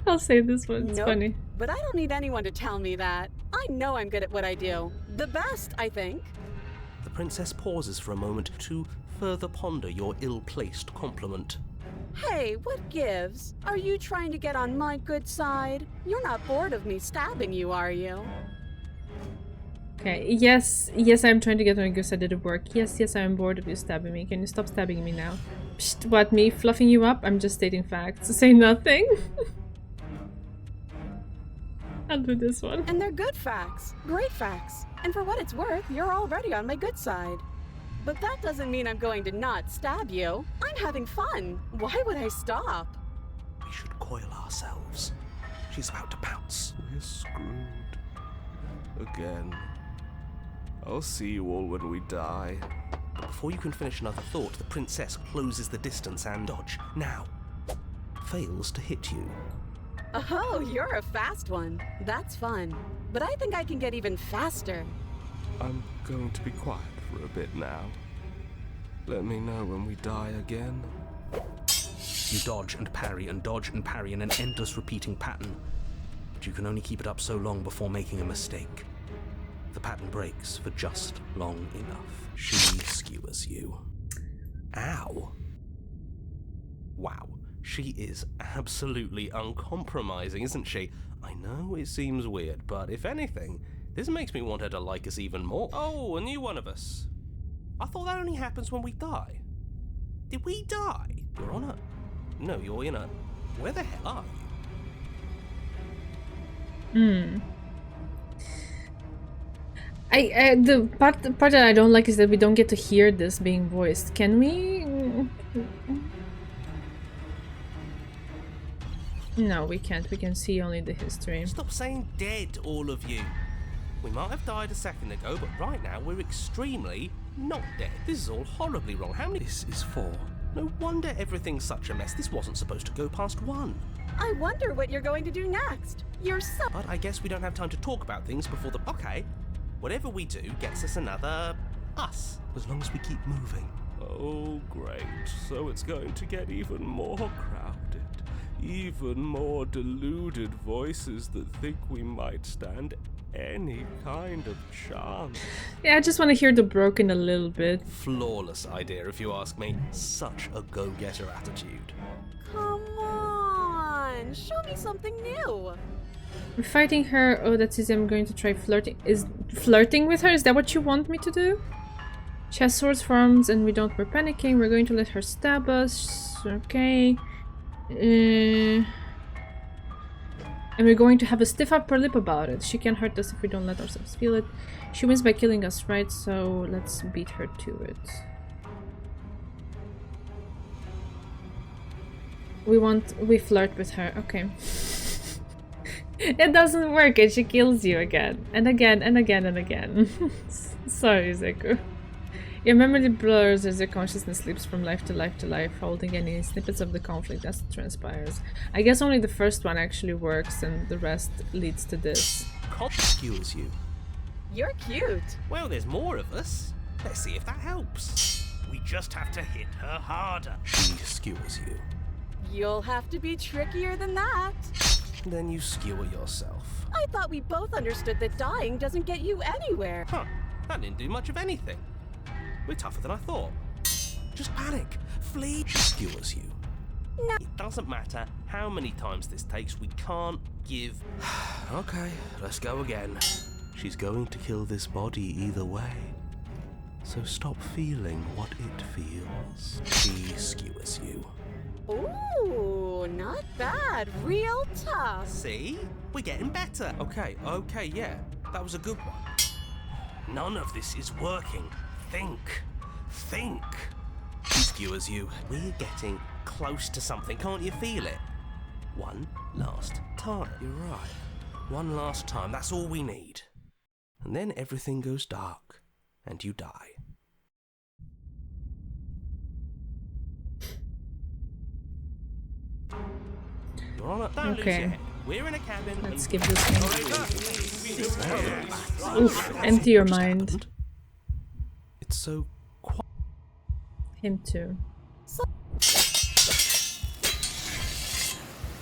I'll say this one, it's Nope. funny. But I don't need anyone to tell me that. I know I'm good at what I do. The best, I think. The princess pauses for a moment to further ponder your ill-placed compliment. Hey, what gives? Are you trying to get on my good side? You're not bored of me stabbing you, are you? Okay, yes, I'm trying to get on a good side of the work. Yes, I'm bored of you stabbing me. Can you stop stabbing me now? Psst, what, me fluffing you up? I'm just stating facts. Say nothing. I'll do this one. And they're good facts. Great facts. And for what it's worth, you're already on my good side. But that doesn't mean I'm going to not stab you. I'm having fun. Why would I stop? We should coil ourselves. She's about to pounce. We're screwed. Again. I'll see you all when we die. But before you can finish another thought, the princess closes the distance and dodge. Now, fails to hit you. Oh, you're a fast one. That's fun. But I think I can get even faster. I'm going to be quiet for a bit now. Let me know when we die again. You dodge and parry and dodge and parry in an endless repeating pattern, but you can only keep it up so long before making a mistake. The pattern breaks for just long enough. She skewers you. Ow. Wow, she is absolutely uncompromising, isn't she? I know it seems weird, but if anything, this makes me want her to like us even more. Oh, a new one of us. I thought that only happens when we die. Did we die? You're on a... No, you're in a... Where the hell are you? The part that I don't like is that we don't get to hear this being voiced. Can we? No, we can't. We can see only the history. Stop saying dead, all of you. We might have died a second ago, but right now we're extremely not dead. This is all horribly wrong. How many... This is 4. No wonder everything's such a mess. This wasn't supposed to go past 1. I wonder what you're going to do next. You're so... But I guess we don't have time to talk about things before the... Okay, whatever we do gets us another... us. As long as we keep moving. Oh, great. So it's going to get even more crowded. Even more deluded voices that think we might stand any kind of chance. Yeah, I just want to hear the broken a little bit. Flawless idea, if you ask me. Such a go-getter attitude. Come on. Show me something new. We're fighting her. Oh, that's easy. I'm going to try flirting. Is flirting with her? Is that what you want me to do? She has swords for arms and we're panicking. We're going to let her stab us. Okay. And we're going to have a stiff upper lip about it. She can't hurt us if we don't let ourselves feel it. She wins by killing us, right? So let's beat her to it. We flirt with her. Okay. It doesn't work and she kills you again. And again and again and again. Sorry, Zeku. Your memory blurs as your consciousness sleeps from life to life to life, holding any snippets of the conflict as it transpires. I guess only the first one actually works and the rest leads to this. Skewers you. You're cute. Well, there's more of us. Let's see if that helps. We just have to hit her harder. She skewers you. You'll have to be trickier than that. Then you skewer yourself. I thought we both understood that dying doesn't get you anywhere. Huh, that didn't do much of anything. We're tougher than I thought. Just panic. Flee. She skewers you. It doesn't matter how many times this takes, we can't give. Okay, let's go again. She's going to kill this body either way. So stop feeling what it feels. She skewers you. Ooh, not bad. Real tough. See? We're getting better. Okay, yeah. That was a good one. None of this is working. Think. She skewers you. We're getting close to something. Can't you feel it? One last time. You're right. One last time. That's all we need. And then everything goes dark and you die. You're on a, don't lose your Okay. head. We're in a cabin. Let's and- skip this one. Alright, Oof, empty your mind. It's so quiet. Him too.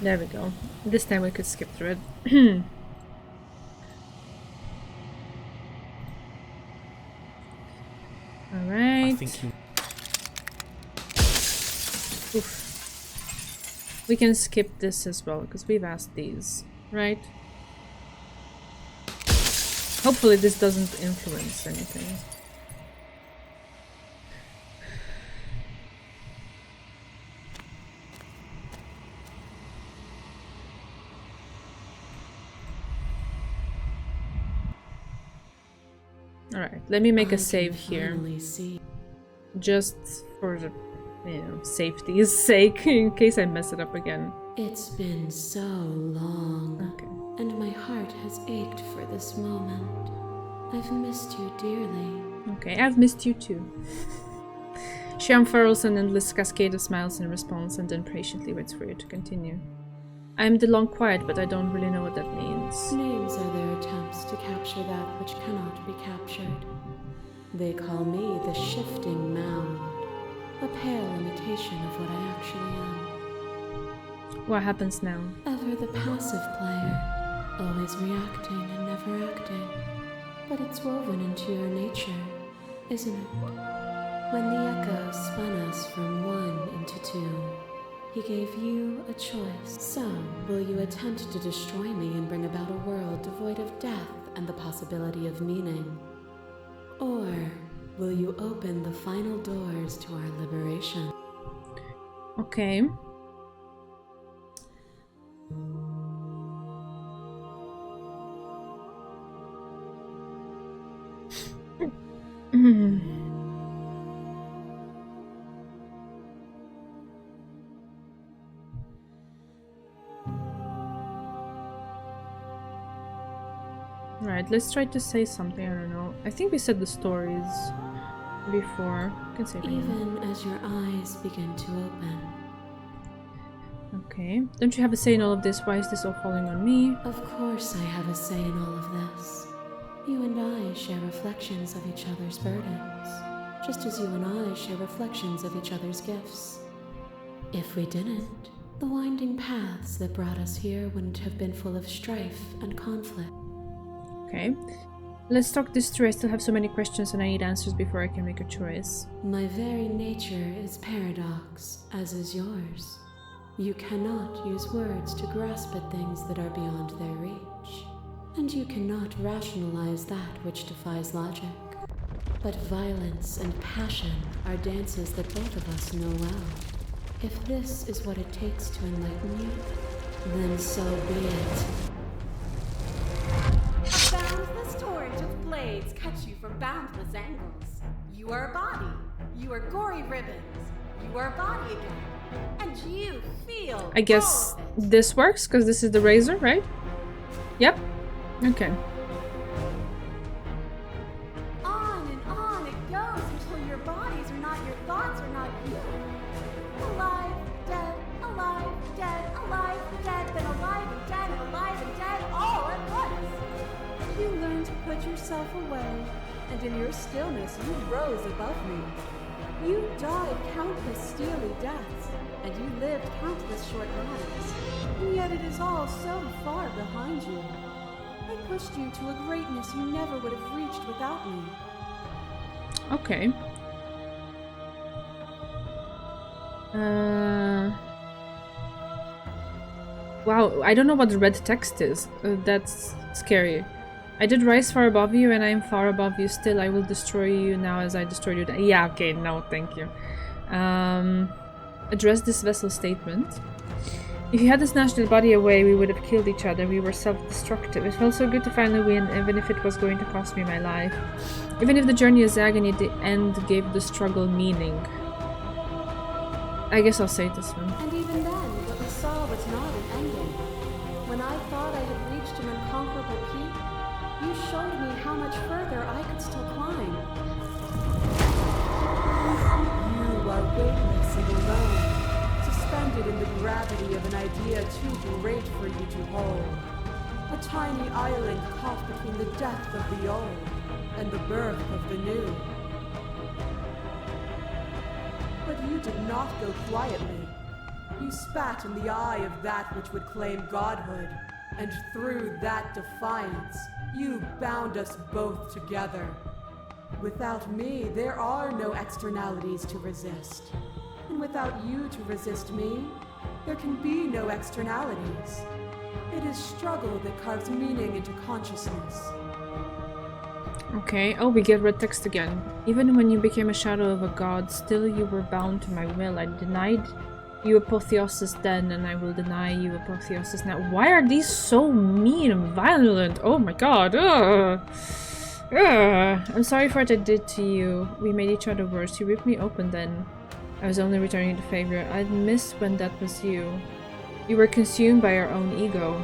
There we go. This time we could skip through it. I Alright. think you. Oof. We can skip this as well, because we've asked these, right? Hopefully this doesn't influence anything. Alright, let me make a save here. Finally see. Just for the, safety's sake, in case I mess it up again. It's been so long, Okay. and my heart has ached for this moment. I've missed you dearly. Okay, I've missed you too. She unfurls an endless cascade of smiles in response and then patiently waits for you to continue. I'm the long quiet, but I don't really know what that means. Names are their attempts to capture that which cannot be captured. They call me the shifting mound, a pale imitation of what I actually am. What happens now? Ever the passive player, always reacting and never acting. But it's woven into your nature, isn't it? When the echo spun us from one into two, he gave you a choice. So, will you attempt to destroy me and bring about a world devoid of death and the possibility of meaning? Or will you open the final doors to our liberation? Okay. Alright, let's try to say something, I don't know. I think we said the stories before. You can say it again. Even as your eyes begin to open. Okay. Don't you have a say in all of this? Why is this all falling on me? Of course I have a say in all of this. You and I share reflections of each other's burdens, just as you and I share reflections of each other's gifts. If we didn't, the winding paths that brought us here wouldn't have been full of strife and conflict. Okay. Let's talk this through. I still have so many questions and I need answers before I can make a choice. My very nature is paradox, as is yours. You cannot use words to grasp at things that are beyond their reach. And you cannot rationalize that which defies logic. But violence and passion are dances that both of us know well. If this is what it takes to enlighten you, then so be it. A boundless torrent of blades cut you from boundless angles. You are a body. You are gory ribbons. You are a body again. And you feel I guess all of it. this works because this is the razor, right? Yep. Okay. On and on it goes until your bodies are not your thoughts are not you. Alive, dead, alive, dead, alive, dead, then alive and dead, and alive and dead, all at once. You learn to put yourself away, and in your stillness you rose above me. You died countless steely deaths, and you lived countless short lives. And yet it is all so far behind you. I pushed you to a greatness you never would have reached without me. Okay. Wow, I don't know what the red text is. That's scary. I did rise far above you, and I am far above you still. I will destroy you now as I destroyed you. Yeah, okay, no, thank you. Address this vessel statement. If you hadn't snatched the body away, we would have killed each other. We were self-destructive. It felt so good to finally win, even if it was going to cost me my life. Even if the journey is agony, the end gave the struggle meaning. I guess I'll say this one. And even then, what we saw was not an ending. When I thought I had reached an unconquerable peak, you showed me how much further I could still climb. You are weightless and alone, suspended in the gravity of an idea too great for you to hold. A tiny island caught between the death of the old and the birth of the new. But you did not go quietly. You spat in the eye of that which would claim godhood, and through that defiance, you bound us both together. Without me, there are no externalities to resist. And without you to resist me, there can be no externalities. It is struggle that carves meaning into consciousness. Okay, oh, we get red text again. Even when you became a shadow of a god, still you were bound to my will. I denied you apotheosis then, and I will deny you apotheosis now. Why are these so mean and violent? Oh my god. Ugh. Ugh. I'm sorry for what I did to you. We made each other worse. You ripped me open then. I was only returning the favor. I'd miss when that was you. You were consumed by your own ego.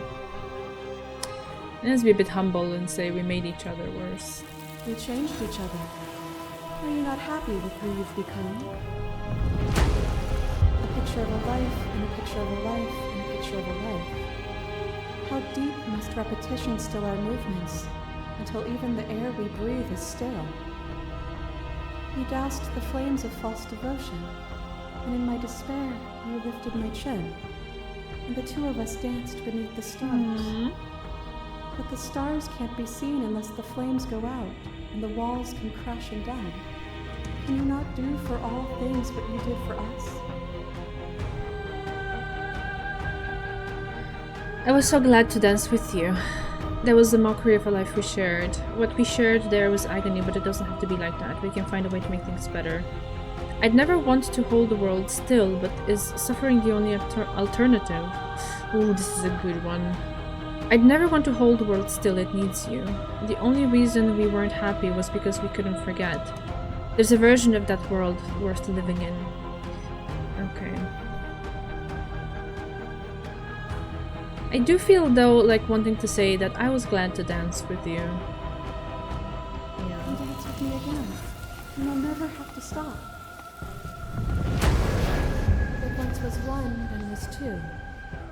Let's be a bit humble and say we made each other worse. We changed each other. Are you not happy with who you've become? A picture of a life, and a picture of a life, and a picture of a life. How deep must repetition still our movements, until even the air we breathe is still? You doused the flames of false devotion, and in my despair, you lifted my chin, and the two of us danced beneath the stars. But the stars can't be seen unless the flames go out, and the walls come crashing down. Can you not do for all things what you did for us? I was so glad to dance with you. That was the mockery of a life we shared. What we shared there was agony, but it doesn't have to be like that. We can find a way to make things better. I'd never want to hold the world still, but is suffering the only alternative? Ooh, this is a good one. I'd never want to hold the world still, it needs you. The only reason we weren't happy was because we couldn't forget. There's a version of that world worth living in. Okay. I do feel, though, like wanting to say that I was glad to dance with you. You dance with me again, and I'll never have to stop. What once was one, then was two,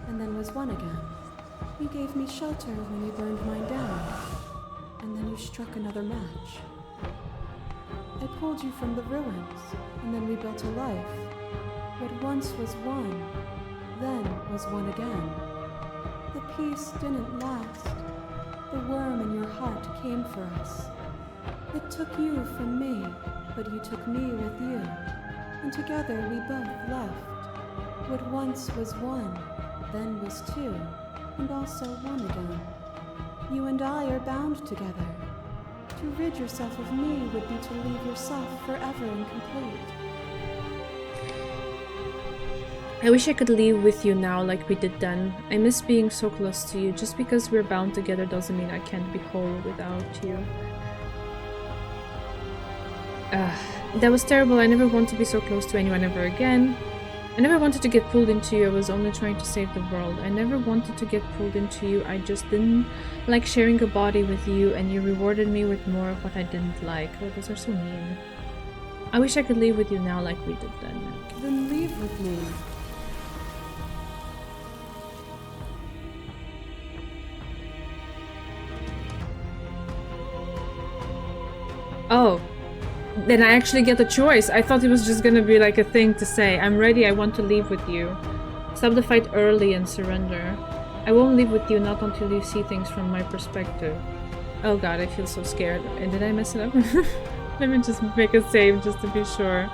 and then was one again. You gave me shelter when you burned mine down, and then you struck another match. I pulled you from the ruins, and then we built a life. What once was one, then was one again. The peace didn't last. The worm in your heart came for us. It took you from me, but you took me with you, and together we both left. What once was one, then was two, and also one again. You and I are bound together. To rid yourself of me would be to leave yourself forever incomplete. I wish I could leave with you now like we did then. I miss being so close to you. Just because we're bound together doesn't mean I can't be whole without you. That was terrible. I never want to be so close to anyone ever again. I never wanted to get pulled into you. I was only trying to save the world. I never wanted to get pulled into you. I just didn't like sharing a body with you, and you rewarded me with more of what I didn't like. Oh, those are so mean. I wish I could leave with you now like we did then. Then leave with me. Oh. Then I actually get a choice. I thought it was just gonna be like a thing to say. I'm ready, I want to leave with you. Stop the fight early and surrender. I won't leave with you, not until you see things from my perspective. Oh god, I feel so scared. And did I mess it up? Let me just make a save just to be sure.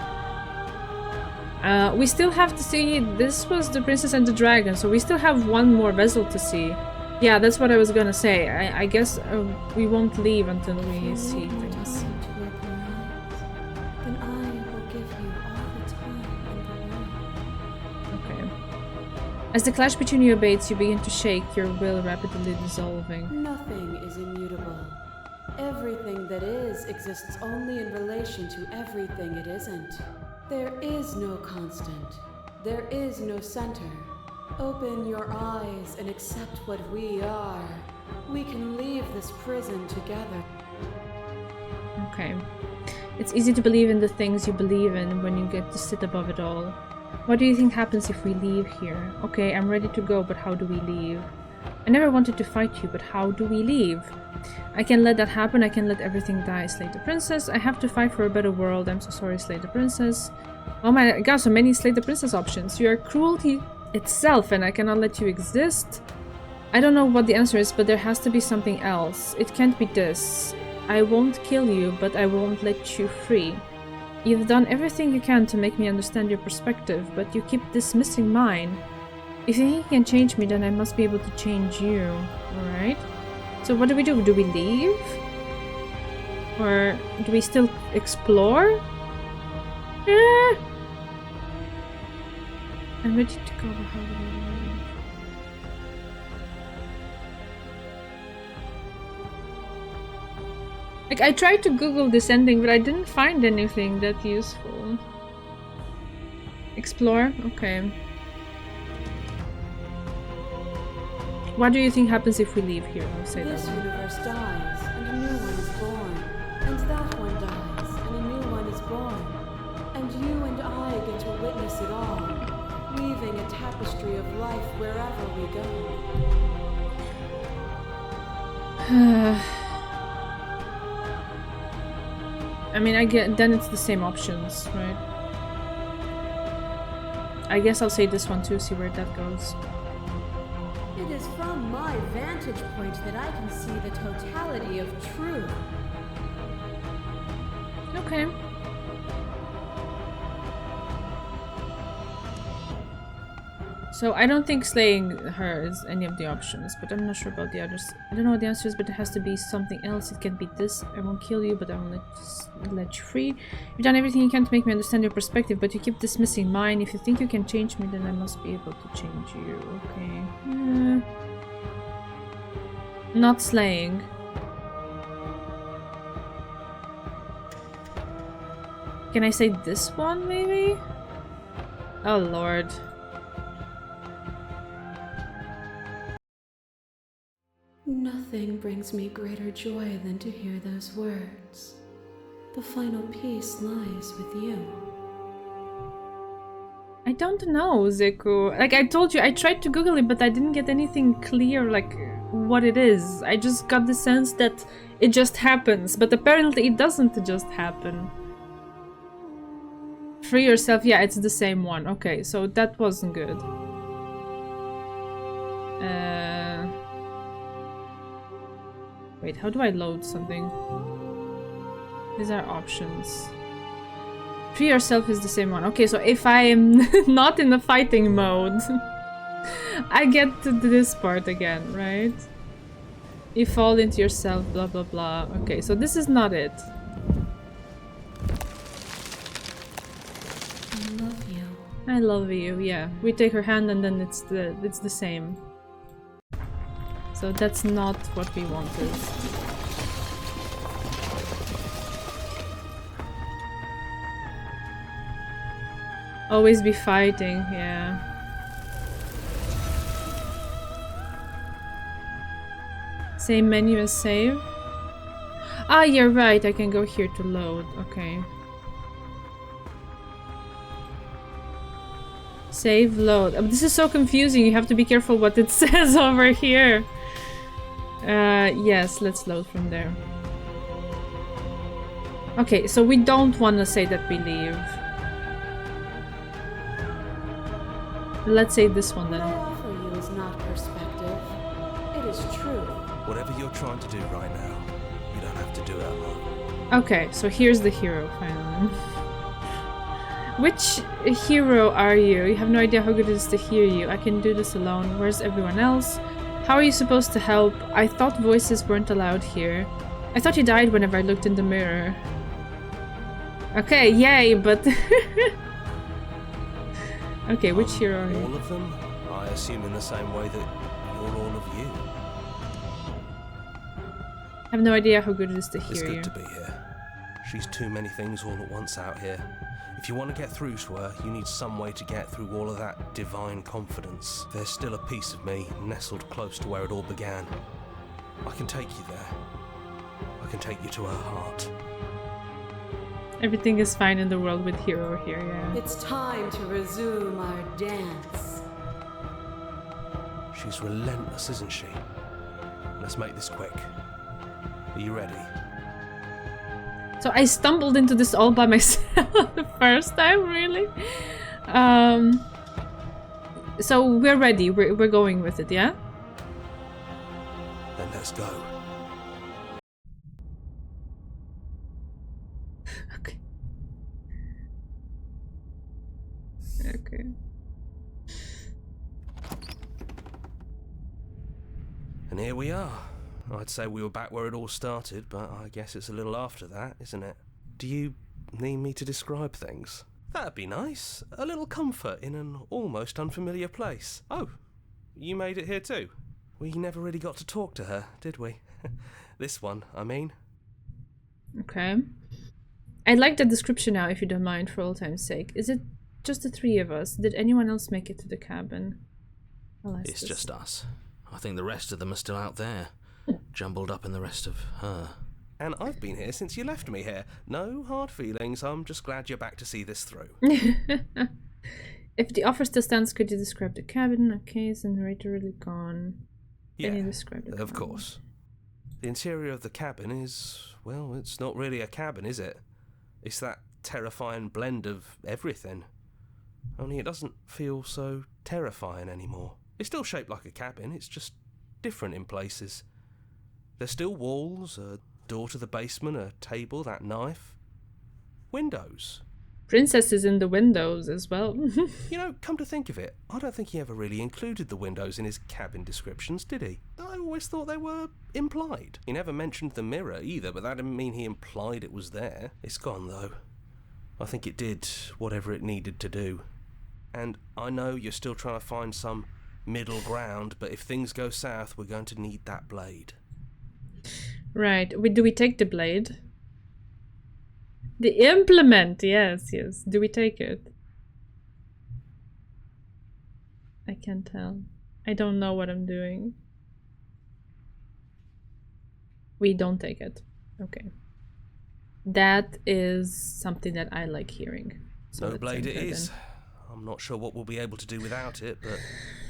We still have to see. This was the Princess and the Dragon, so we still have one more vessel to see. Yeah, that's what I was gonna say. I guess we won't leave until we see things. Time to open your eyes, then I will give you all the time in the world. Okay. As the clash between you abates, you begin to shake, your will rapidly dissolving. Nothing is immutable. Everything that is exists only in relation to everything it isn't. There is no constant. There is no center. Open your eyes and accept what we are. We can leave this prison together. Okay. It's easy to believe in the things you believe in when you get to sit above it all. What do you think happens if we leave here? Okay, I'm ready to go, but how do we leave? I never wanted to fight you, but how do we leave? I can let that happen, I can let everything die. Slay the Princess. I have to fight for a better world. I'm so sorry, Slay the Princess. Oh my god, so many Slay the Princess options. You are cruelty itself and I cannot let you exist. I don't know what the answer is, but there has to be something else. It can't be this. I won't kill you, but I won't let you free. You've done everything you can to make me understand your perspective, but you keep dismissing mine. If you think you can change me, then I must be able to change you. Alright? So what do? Do we leave? Or do we still explore? I'm ready to go, but how do we leave? Like, I tried to Google this ending, but I didn't find anything that useful. Explore? Okay. What do you think happens if we leave here? I'll say This that one. universe dies, and a new one is born. And that one dies, and a new one is born. And you and I get to witness it all, weaving a tapestry of life wherever we go. I mean, I get then it's the same options, right? I guess I'll say this one too, see where that goes. It is from my vantage point that I can see the totality of truth. Okay. So I don't think slaying her is any of the options, but I'm not sure about the others. I don't know what the answer is, but it has to be something else. It can't be this. I won't kill you, but I won't let you free. You've done everything you can to make me understand your perspective, but you keep dismissing mine. If you think you can change me, then I must be able to change you. Okay. Not slaying. Can I say this one, maybe? Oh, Lord. Nothing brings me greater joy than to hear those words. The final piece lies with you. I don't know, Zeku. Like I told you, I tried to Google it, but I didn't get anything clear, like, what it is. I just got the sense that it just happens, but apparently it doesn't just happen. Free yourself, yeah, it's the same one. Okay, so that wasn't good. Wait, how do I load something? These are options. Free yourself is the same one. Okay, so if I am not in the fighting mode, I get to this part again, right? You fall into yourself, blah blah blah. Okay, so this is not it. I love you. I love you, yeah. We take her hand and then it's the same. So that's not what we wanted. Always be fighting, yeah. Same menu as save. Ah, you're right, I can go here to load, okay. Save, load. This is so confusing, you have to be careful what it says over here. Yes, let's load from there. Okay, so we don't want to say that we leave. Let's say this one then. What I offer you is not perspective. It is truth. Whatever you're trying to do right now, you don't have to do it alone. Okay, so here's the hero finally. Which hero are you? You have no idea how good it is to hear you. I can do this alone. Where's everyone else? How are you supposed to help? I thought voices weren't allowed here. I thought you died whenever I looked in the mirror. Okay, yay, but... Okay, which hero are you? All of them? I assume in the same way that you're all of you. I have no idea how good it is to It's hear good you. to be here. She's too many things all at once out here. If you want to get through to her, you need some way to get through all of that divine confidence. There's still a piece of me nestled close to where it all began. I can take you there. I can take you to her heart. Everything is fine in the world with hero here, yeah. It's time to resume our dance. She's relentless, isn't she? Let's make this quick. Are you ready? So I stumbled into this all by myself the first time, really? So we're ready, we're going with it, yeah? Then let's go. Okay. Okay. And here we are. I'd say we were back where it all started, but I guess it's a little after that, isn't it? Do you need me to describe things? That'd be nice. A little comfort in an almost unfamiliar place. Oh, you made it here too? We never really got to talk to her, did we? This one, I mean. Okay. I'd like the description now, if you don't mind, for old time's sake. Is it just the three of us? Did anyone else make it to the cabin? It's just us. I think the rest of them are still out there, jumbled up in the rest of her. And I've been here since you left me here. No hard feelings, I'm just glad you're back to see this through. If the offer still stands, could you describe the cabin? Okay, is the narrator really gone? Yeah, Can you describe the of cabin? course. The interior of the cabin is, well, it's not really a cabin, is it? It's that terrifying blend of everything. Only it doesn't feel so terrifying anymore. It's still shaped like a cabin, it's just different in places. There's still walls, a door to the basement, a table, that knife. Windows. Princesses in the windows as well. You know, come to think of it, I don't think he ever really included the windows in his cabin descriptions, did he? I always thought they were implied. He never mentioned the mirror either, but that didn't mean he implied it was there. It's gone, though. I think it did whatever it needed to do. And I know you're still trying to find some middle ground, but if things go south, we're going to need that blade. Right. Do we take the blade? The implement, yes. Do we take it? I can't tell. I don't know what I'm doing. We don't take it. Okay. That is something that I like hearing. So No blade it is. I'm not sure what we'll be able to do without it, but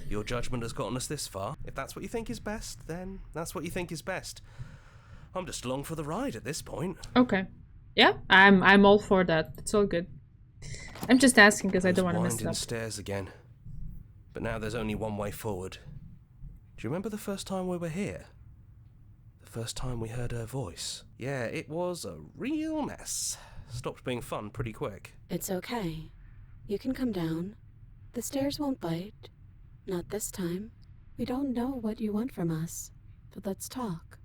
your judgment has gotten us this far. If that's what you think is best, then that's what you think is best. I'm just along for the ride at this point. Okay. Yeah, I'm all for that. It's all good. I'm just asking because I don't want to mess it Winding up. stairs again. But now there's only one way forward. Do you remember the first time we were here? The first time we heard her voice? Yeah, it was a real mess. Stopped being fun pretty quick. It's okay. You can come down. The stairs won't bite. Not this time. We don't know what you want from us. But let's talk.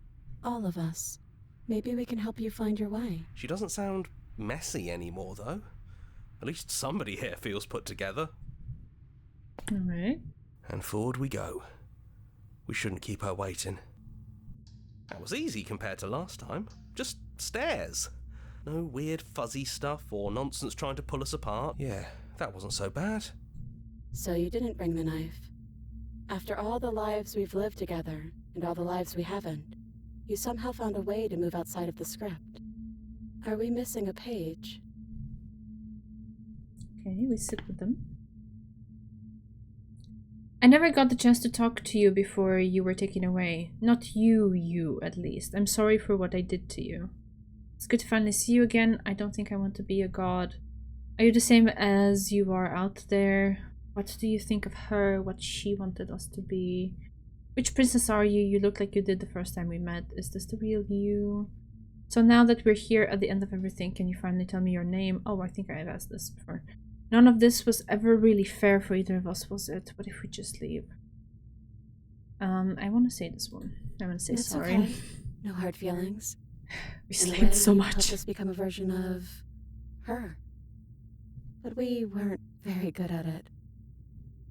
All of us. Maybe we can help you find your way. She doesn't sound messy anymore, though. At least somebody here feels put together. Alright. And forward we go. We shouldn't keep her waiting. That was easy compared to last time. Just stairs. No weird fuzzy stuff or nonsense trying to pull us apart. Yeah, that wasn't so bad. So you didn't bring the knife. After all the lives we've lived together, and all the lives we haven't, you somehow found a way to move outside of the script. Are we missing a page? Okay, we sit with them. I never got the chance to talk to you before you were taken away. Not you at least. I'm sorry for what I did to you. It's good to finally see you again. I don't think I want to be a god. Are you the same as you are out there? What do you think of her? What she wanted us to be? Which princess are you? You look like you did the first time we met. Is this the real you? So now that we're here at the end of everything, can you finally tell me your name? Oh, I think I've asked this before. None of this was ever really fair for either of us, was it? What if we just leave? I want to say this one. I want to say It's sorry. okay. No hard feelings. We In a slaved way, so you helped much. us become a version of her. But we weren't very good at it.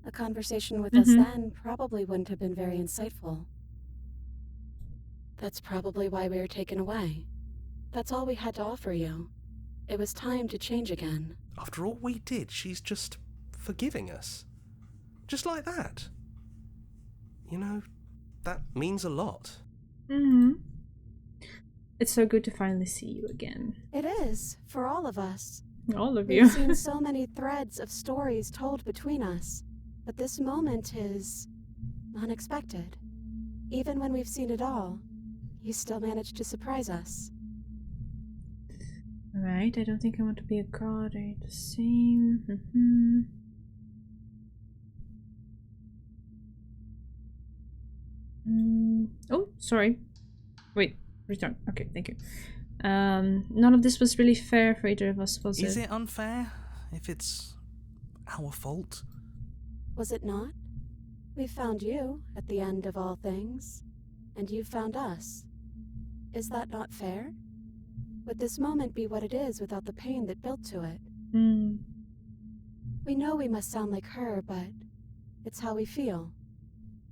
A conversation with us then probably wouldn't have been very insightful. That's probably why we were taken away. That's all we had to offer you. It was time to change again. After all we did, she's just forgiving us. Just like that. You know, that means a lot. It's so good to finally see you again. It is, for all of us. All of you. We've seen so many threads of stories told between us, but this moment is unexpected. Even when we've seen it all, you still managed to surprise us. Right, I don't think I want to be a god. Are you the same? Oh, sorry. Wait, return. Okay, thank you. None of this was really fair for either of us, was it? Is it unfair if it's our fault? Was it not? We found you at the end of all things, and you found us. Is that not fair? Would this moment be what it is without the pain that built to it? We know we must sound like her, but it's how we feel.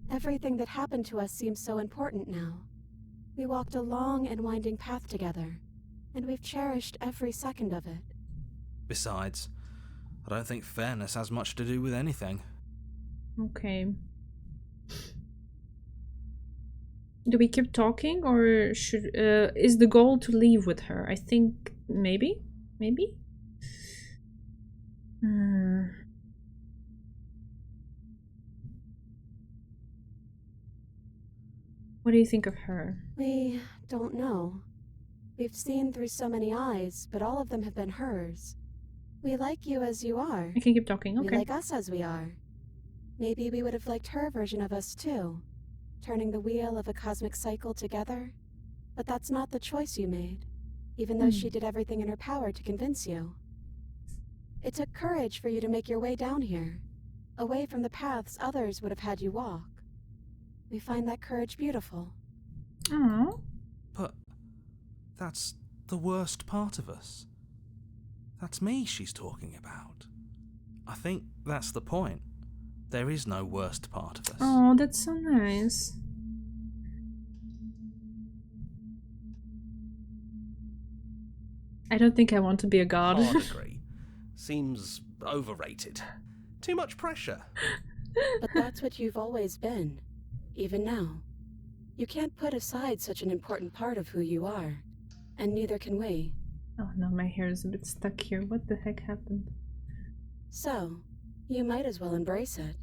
Everything that happened to us seems so important now. We walked a long and winding path together, and we've cherished every second of it. Besides, I don't think fairness has much to do with anything. Okay. Do we keep talking, or should is the goal to leave with her? I think maybe. What do you think of her? We don't know. We've seen through so many eyes, but all of them have been hers. We like you as you are. I can keep talking. Okay. We like us as we are. Maybe we would have liked her version of us too, turning the wheel of a cosmic cycle together. But that's not the choice you made, even though she did everything in her power to convince you. It took courage for you to make your way down here, away from the paths others would have had you walk. We find that courage beautiful. Aww. But that's the worst part of us. That's me she's talking about. I think that's the point. There is no worst part of us. Oh, that's so nice. I don't think I want to be a god. Hard agree. Seems overrated. Too much pressure. But that's what you've always been, even now. You can't put aside such an important part of who you are, and neither can we. Oh no, my hair is a bit stuck here. What the heck happened? So, you might as well embrace it.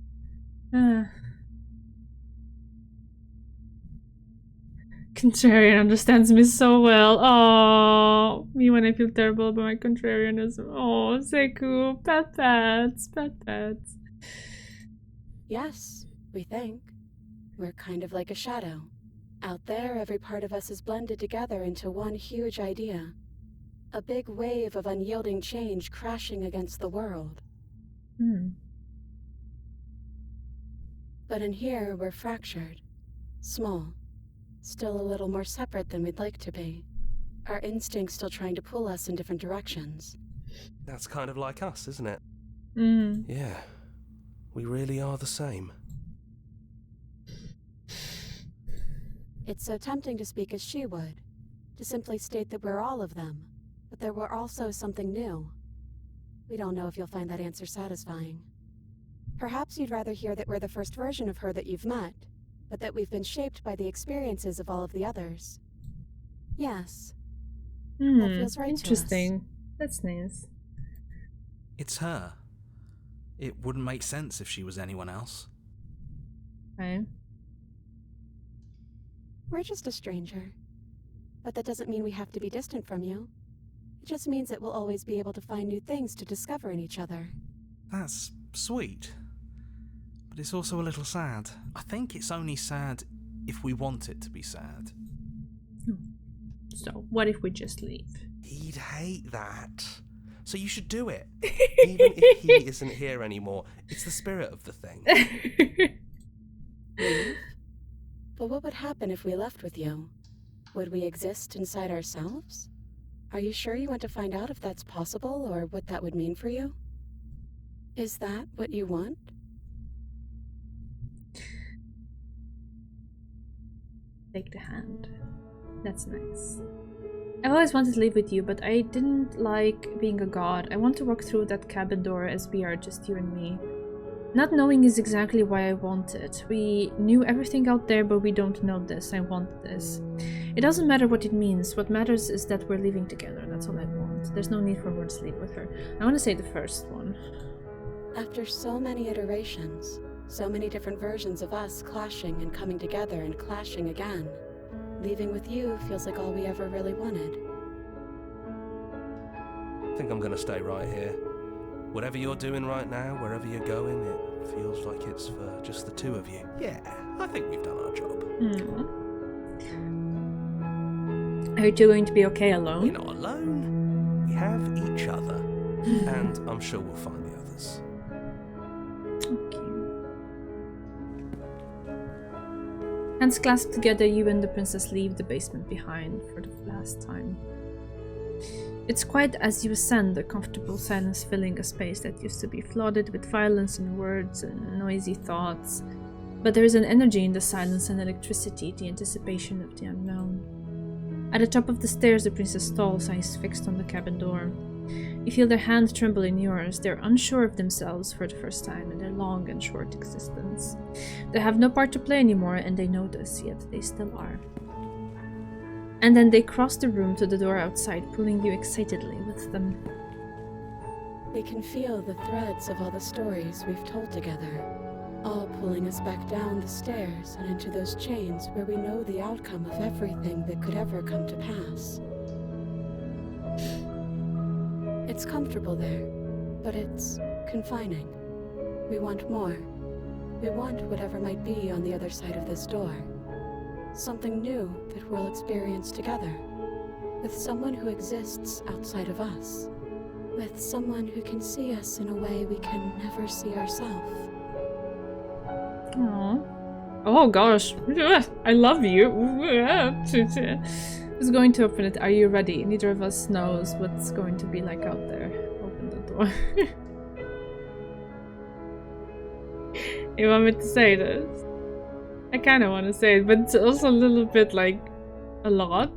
Contrarian understands me so well. Oh, me when I feel terrible about my contrarianism. Oh, Seku, pets. Yes, we think. We're kind of like a shadow. Out there, every part of us is blended together into one huge idea. A big wave of unyielding change crashing against the world. But in here, we're fractured. Small. Still a little more separate than we'd like to be. Our instincts still trying to pull us in different directions. That's kind of like us, isn't it? Mm. Yeah. We really are the same. It's so tempting to speak as she would, to simply state that we're all of them, but that we're also something new. We don't know if you'll find that answer satisfying. Perhaps you'd rather hear that we're the first version of her that you've met, but that we've been shaped by the experiences of all of the others. Yes. That feels right to us. Interesting. That's nice. It's her. It wouldn't make sense if she was anyone else. Okay. We're just a stranger. But that doesn't mean we have to be distant from you. It just means that we'll always be able to find new things to discover in each other. That's sweet. But it's also a little sad. I think it's only sad if we want it to be sad. So, what if we just leave? He'd hate that. so you should do it. Even if he isn't here anymore, it's the spirit of the thing. Leave? But what would happen if we left with you? Would we exist inside ourselves? Are you sure you want to find out if that's possible, or what that would mean for you? Is that what you want? Take the hand. That's nice. I've always wanted to live with you, but I didn't like being a god. I want to walk through that cabin door as we are, just you and me. Not knowing is exactly why I want it. We knew everything out there, but we don't know this. I want this. It doesn't matter what it means. What matters is that we're living together. That's all I want. There's no need for more to sleep with her. I want to say the first one. After so many iterations, so many different versions of us clashing and coming together and clashing again, leaving with you feels like all we ever really wanted. I think I'm gonna stay right here. Whatever you're doing right now, wherever you're going, it feels like it's for just the two of you. Yeah, I think we've done our job. Are you two going to be okay alone? We're not alone. We have each other. And I'm sure we'll find the others. Okay. Hands clasped together, you and the princess leave the basement behind for the last time. It's quiet as you ascend, a comfortable silence filling a space that used to be flooded with violence and words and noisy thoughts. But there is an energy in the silence and electricity, the anticipation of the unknown. At the top of the stairs, the princess stalls, eyes fixed on the cabin door. You feel their hand tremble in yours. They're unsure of themselves for the first time in their long and short existence. They have no part to play anymore, and they know this, yet they still are. And then they cross the room to the door outside, pulling you excitedly with them. We can feel the threads of all the stories we've told together, all pulling us back down the stairs and into those chains where we know the outcome of everything that could ever come to pass. It's comfortable there, but it's confining. We want more. We want whatever might be on the other side of this door. Something new that we'll experience together, with someone who exists outside of us, with someone who can see us in a way we can never see ourselves. Aww. Oh gosh, I love you. Who's going to open it? Are you ready? Neither of us knows what's going to be like out there. Open the door. You want me to say this? I kind of want to say it, but it's also a little bit like a lot.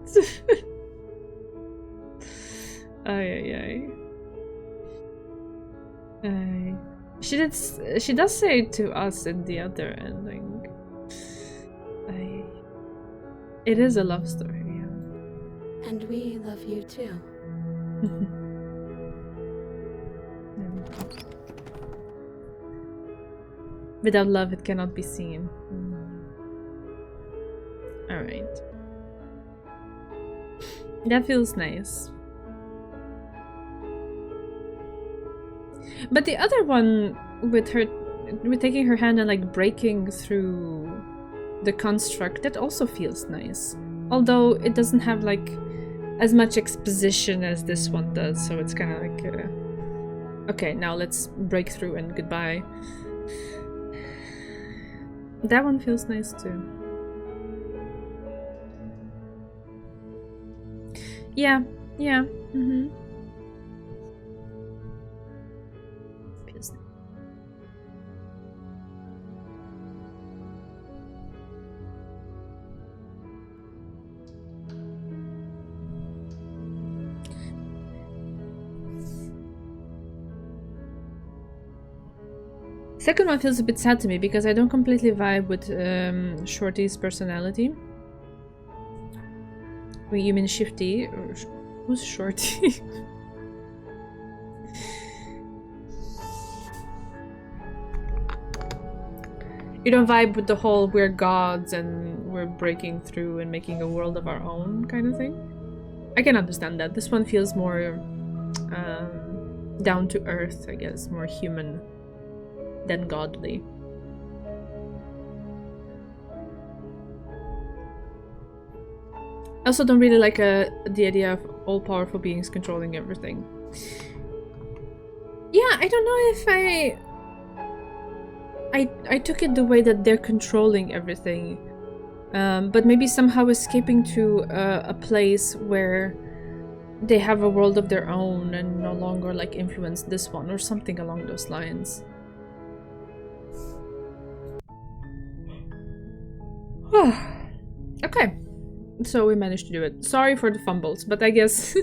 Ay. She does say it to us in the other ending. It is a love story, yeah. And we love you too. Without love, it cannot be seen. Alright. That feels nice. But the other one, with taking her hand and like breaking through the construct, that also feels nice. Although it doesn't have like as much exposition as this one does, so it's kind of like okay, now let's break through and goodbye. That one feels nice too. Yeah. Feels nice. Second one feels a bit sad to me because I don't completely vibe with Shorty's personality. Wait, you mean Shifty? Or who's Shorty? You don't vibe with the whole we're gods and we're breaking through and making a world of our own kind of thing? I can understand that. This one feels more down to earth, I guess, more human than godly. I also don't really like the idea of all-powerful beings controlling everything. I don't know if I took it the way that they're controlling everything, but maybe somehow escaping to a place where they have a world of their own and no longer like influence this one or something along those lines. Okay, so we managed to do it. Sorry for the fumbles, but I guess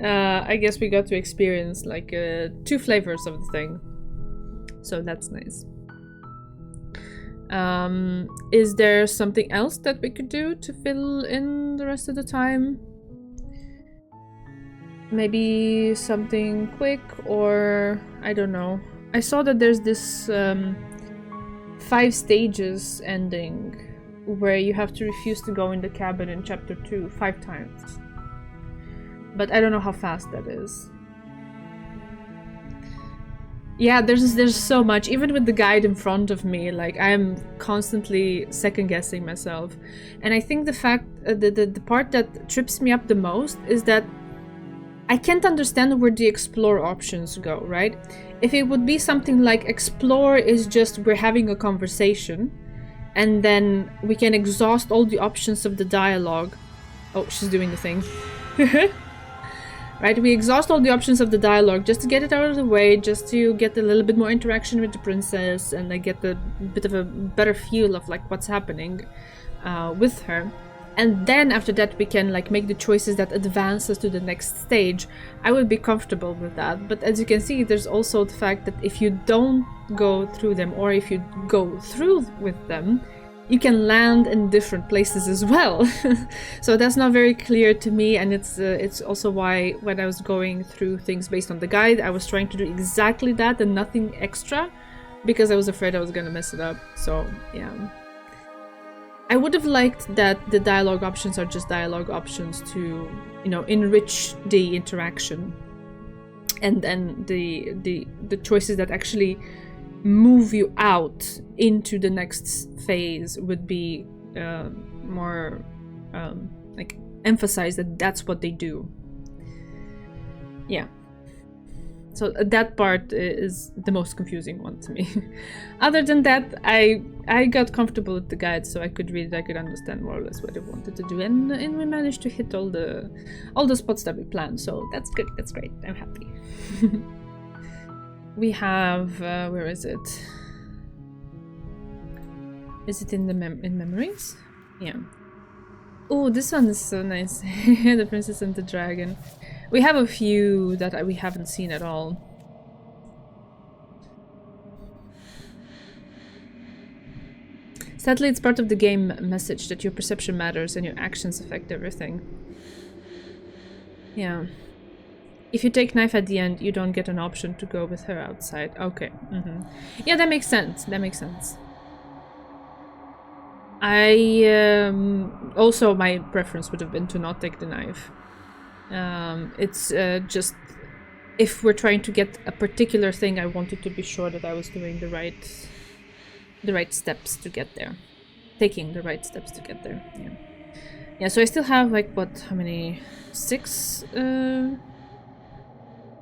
I guess we got to experience like 2 flavors of the thing, so that's nice. Is there something else that we could do to fill in the rest of the time? Maybe something quick, or I don't know. I saw that there's this 5 stages ending where you have to refuse to go in the cabin in chapter 2 5 times. But I don't know how fast that is. Yeah, there's so much. Even with the guide in front of me, like I'm constantly second guessing myself. And I think the fact, the part that trips me up the most is that I can't understand where the explore options go, right? If it would be something like explore is just we're having a conversation, and then we can exhaust all the options of the dialogue. Oh, she's doing the thing. Right, we exhaust all the options of the dialogue just to get it out of the way, just to get a little bit more interaction with the princess, and I get a bit of a better feel of like what's happening with her. And then after that we can like make the choices that advance us to the next stage. I would be comfortable with that, but as you can see, there's also the fact that if you don't go through them, or if you go through with them, you can land in different places as well. So that's not very clear to me, and it's also why when I was going through things based on the guide, I was trying to do exactly that and nothing extra, because I was afraid I was gonna mess it up. So yeah, I would have liked that the dialogue options are just dialogue options to, you know, enrich the interaction, and then the choices that actually move you out into the next phase would be more like emphasize that that's what they do. Yeah, so that part is the most confusing one to me. Other than that, I got comfortable with the guide, so I could read it, I could understand more or less what it wanted to do, and we managed to hit all the spots that we planned, so that's good, that's great, I'm happy. We have, where is it? Is it in the in memories? Yeah. Oh, this one is so nice. The Princess and the Dragon. We have a few that we haven't seen at all. Sadly, it's part of the game message that your perception matters and your actions affect everything. Yeah. If you take knife at the end, you don't get an option to go with her outside. Okay. Yeah, that makes sense. That makes sense. I also, my preference would have been to not take the knife. It's just if we're trying to get a particular thing, I wanted to be sure that I was doing the right steps to get there, taking the right steps to get there. Yeah. Yeah. So I still have like what? How many? 6.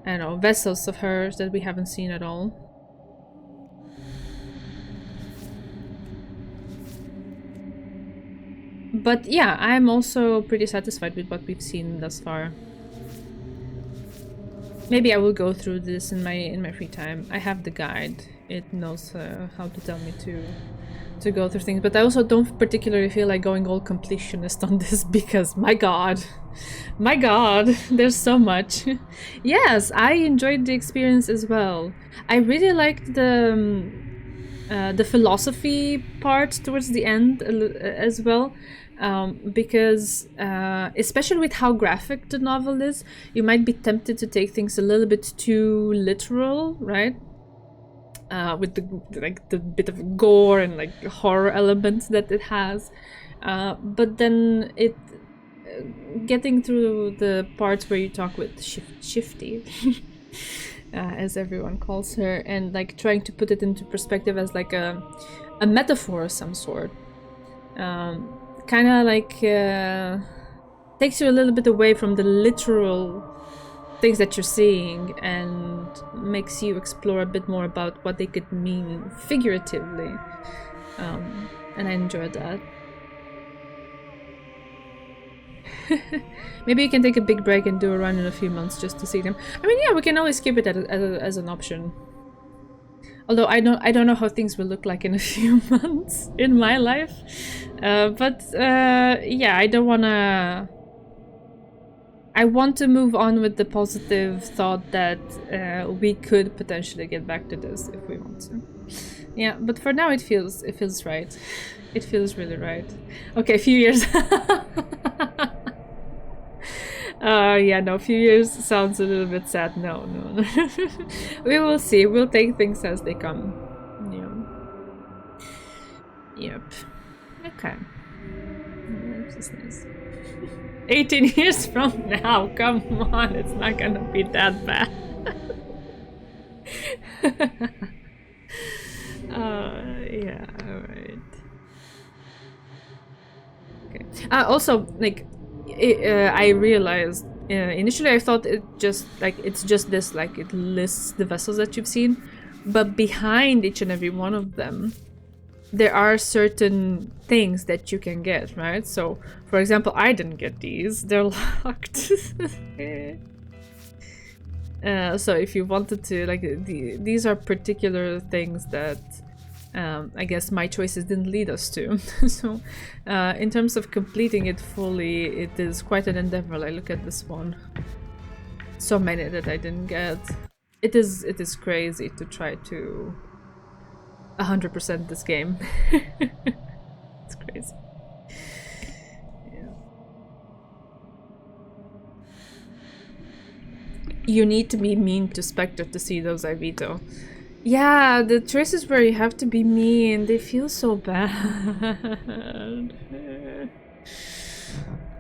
I don't know, vessels of hers that we haven't seen at all. But yeah, I'm also pretty satisfied with what we've seen thus far. Maybe I will go through this in my free time. I have the guide. It knows how to tell me to go through things, but I also don't particularly feel like going all completionist on this, because my god, there's so much. Yes, I enjoyed the experience as well. I really liked the philosophy part towards the end as well, because especially with how graphic the novel is, you might be tempted to take things a little bit too literal, right? With the bit of gore and like horror elements that it has, but then it getting through the parts where you talk with Shifty, as everyone calls her, and like trying to put it into perspective as like a metaphor of some sort, kind of like takes you a little bit away from the literal things that you're seeing and makes you explore a bit more about what they could mean figuratively. And I enjoyed that. Maybe you can take a big break and do a run in a few months just to see them. I mean, yeah, we can always keep it as an option. Although I don't know how things will look like in a few months in my life. Yeah, I don't wanna... I want to move on with the positive thought that we could potentially get back to this if we want to. Yeah, but for now it feels right. It feels really right. Okay, a few years. Yeah, no, a few years sounds a little bit sad. No. We will see. We'll take things as they come. Yeah. Yep. Okay. This is nice. 18 years from now, come on, it's not gonna be that bad. Yeah, alright. Okay. Also, like, I realized initially I thought it's just this, like, it lists the vessels that you've seen, but behind each and every one of them there are certain things that you can get, right? So, for example, I didn't get these. They're locked. So if you wanted to, like, these are particular things that I guess my choices didn't lead us to. So, in terms of completing it fully, it is quite an endeavor. Like, look at this one. So many that I didn't get. It is crazy to try to 100% this game. It's crazy. Yeah. You need to be mean to Spectre to see those, Ivito. Yeah, the choices where you have to be mean, they feel so bad.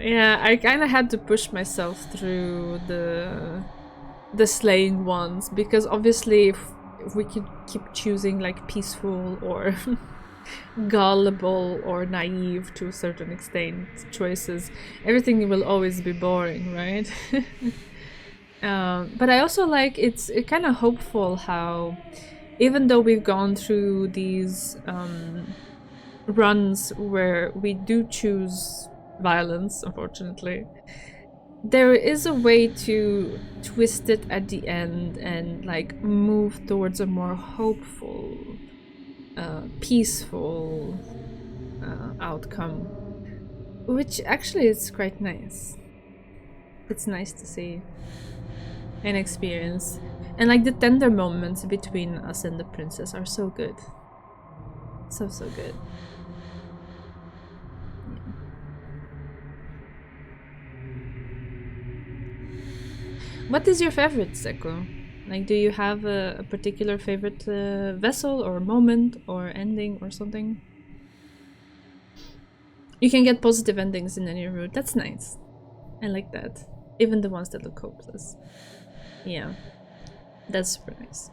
Yeah, I kind of had to push myself through the slaying ones, because obviously if we could keep choosing like peaceful or gullible or naive to a certain extent choices, everything will always be boring, right? But I also like it's kind of hopeful how, even though we've gone through these runs where we do choose violence, unfortunately, there is a way to twist it at the end and like move towards a more hopeful, peaceful outcome, which actually is quite nice. It's nice to see and experience. And like the tender moments between us and the princess are so good. So good. What is your favorite, Seko? Like, do you have a particular favorite vessel or moment or ending or something? You can get positive endings in any route. That's nice. I like that. Even the ones that look hopeless. Yeah. That's super nice.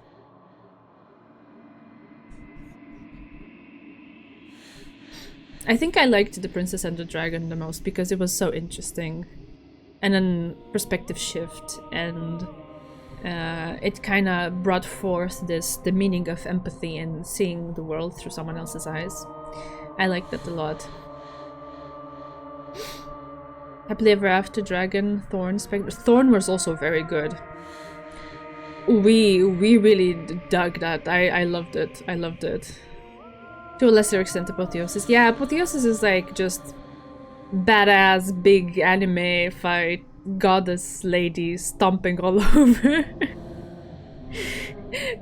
I think I liked The Princess and the Dragon the most because it was so interesting. And then perspective shift, and it kind of brought forth the meaning of empathy and seeing the world through someone else's eyes. I liked that a lot. Happily Ever After, Dragon, Thorn, Spectre. Thorn was also very good. We really dug that. I loved it. I loved it. To a lesser extent, Apotheosis. Yeah, Apotheosis is like just badass big anime fight goddess lady stomping all over.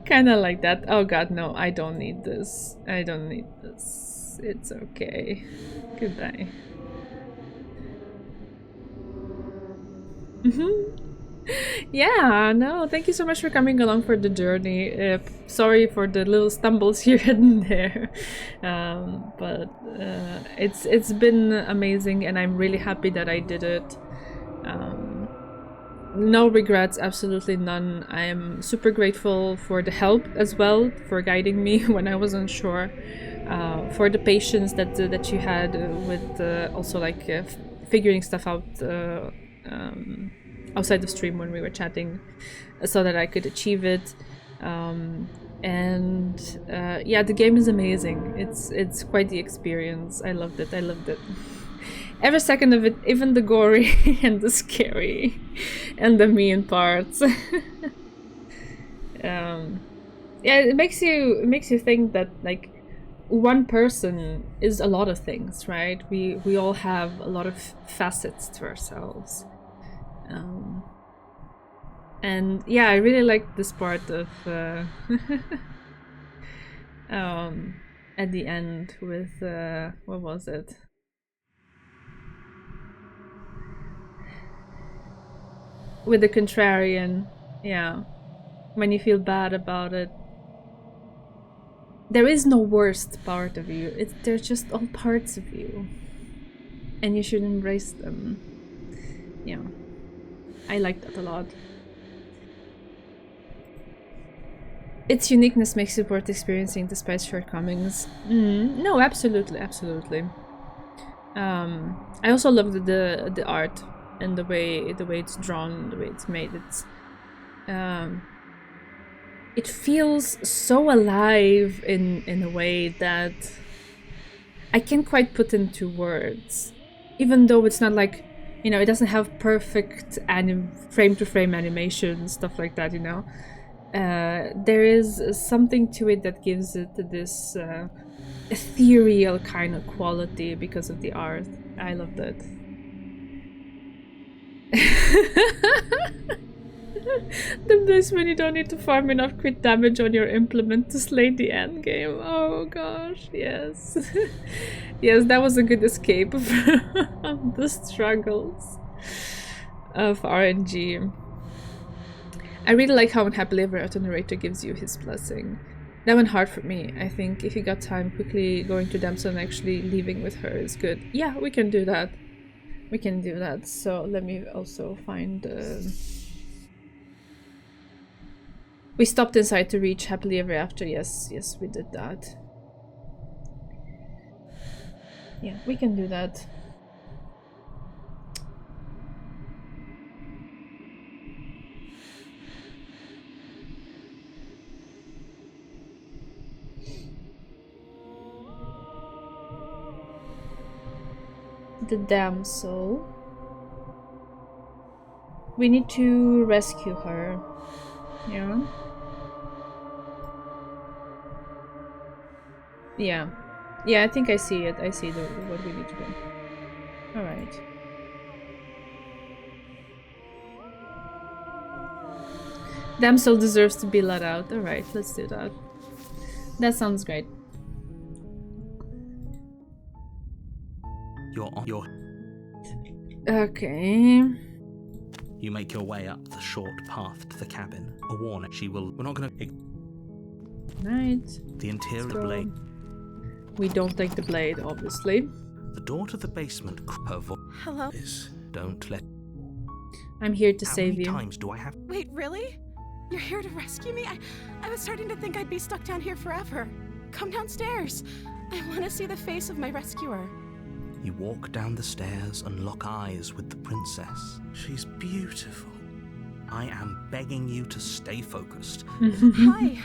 Kinda like that. Oh god, no, I don't need this. I don't need this. It's okay. Goodbye. Yeah, no, thank you so much for coming along for the journey. Sorry for the little stumbles here and there, but it's been amazing, and I'm really happy that I did it. No regrets, absolutely none. I am super grateful for the help as well, for guiding me when I wasn't sure, for the patience that you had with also like figuring stuff out. outside the stream when we were chatting, so that I could achieve it. Yeah, the game is amazing. It's quite the experience. I loved it. Every second of it, even the gory and the scary and the mean parts. Yeah, it makes you think that like one person is a lot of things, right? We all have a lot of facets to ourselves. And yeah, I really like this part of at the end with what was it? With the contrarian, yeah. When you feel bad about it. There is no worst part of you. They're just all parts of you. And you should embrace them. Yeah. I like that a lot. Its uniqueness makes it worth experiencing despite shortcomings. No, absolutely. I also love the art and the way it's drawn, the way it's made. It feels so alive in a way that I can't quite put into words. Even though it's not like, you know, it doesn't have perfect frame-to-frame animation, stuff like that, you know. There is something to it that gives it this ethereal kind of quality because of the art. I love that. The bliss when you don't need to farm enough crit damage on your implement to slay the endgame. Oh gosh, yes. Yes, that was a good escape from the struggles of RNG. I really like how unhappily ever after narrator gives you his blessing. That went hard for me. I think if you got time, quickly going to Damsel and actually leaving with her is good. Yeah, we can do that. So let me also find... We stopped inside to reach happily ever after. Yes, we did that. Yeah, we can do that. The damsel. We need to rescue her. Yeah. Yeah, I think I see it. I see what we need to do. Alright. Damsel deserves to be let out. Alright, let's do that. That sounds great. You're Okay. You make your way up the short path to the cabin. A warning, we're not gonna... Right. The interior So, blade... we don't take the blade, obviously. The door to the basement... Her voice Hello? is... Don't let... I'm here to How save many you. times do I have... Wait, really? You're here to rescue me? I was starting to think I'd be stuck down here forever. Come downstairs. I want to see the face of my rescuer. You walk down the stairs and lock eyes with the princess. She's beautiful. I am begging you to stay focused. Hi.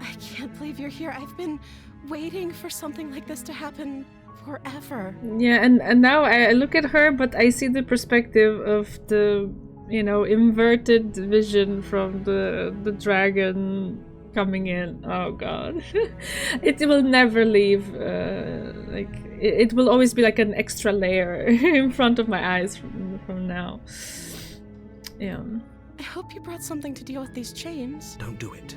I can't believe you're here. I've been waiting for something like this to happen forever. Yeah, and now I look at her, but I see the perspective of the, you know, inverted vision from the dragon coming in. Oh god. It will never leave. It will always be like an extra layer in front of my eyes from now. Yeah. I hope you brought something to deal with these chains. Don't do it.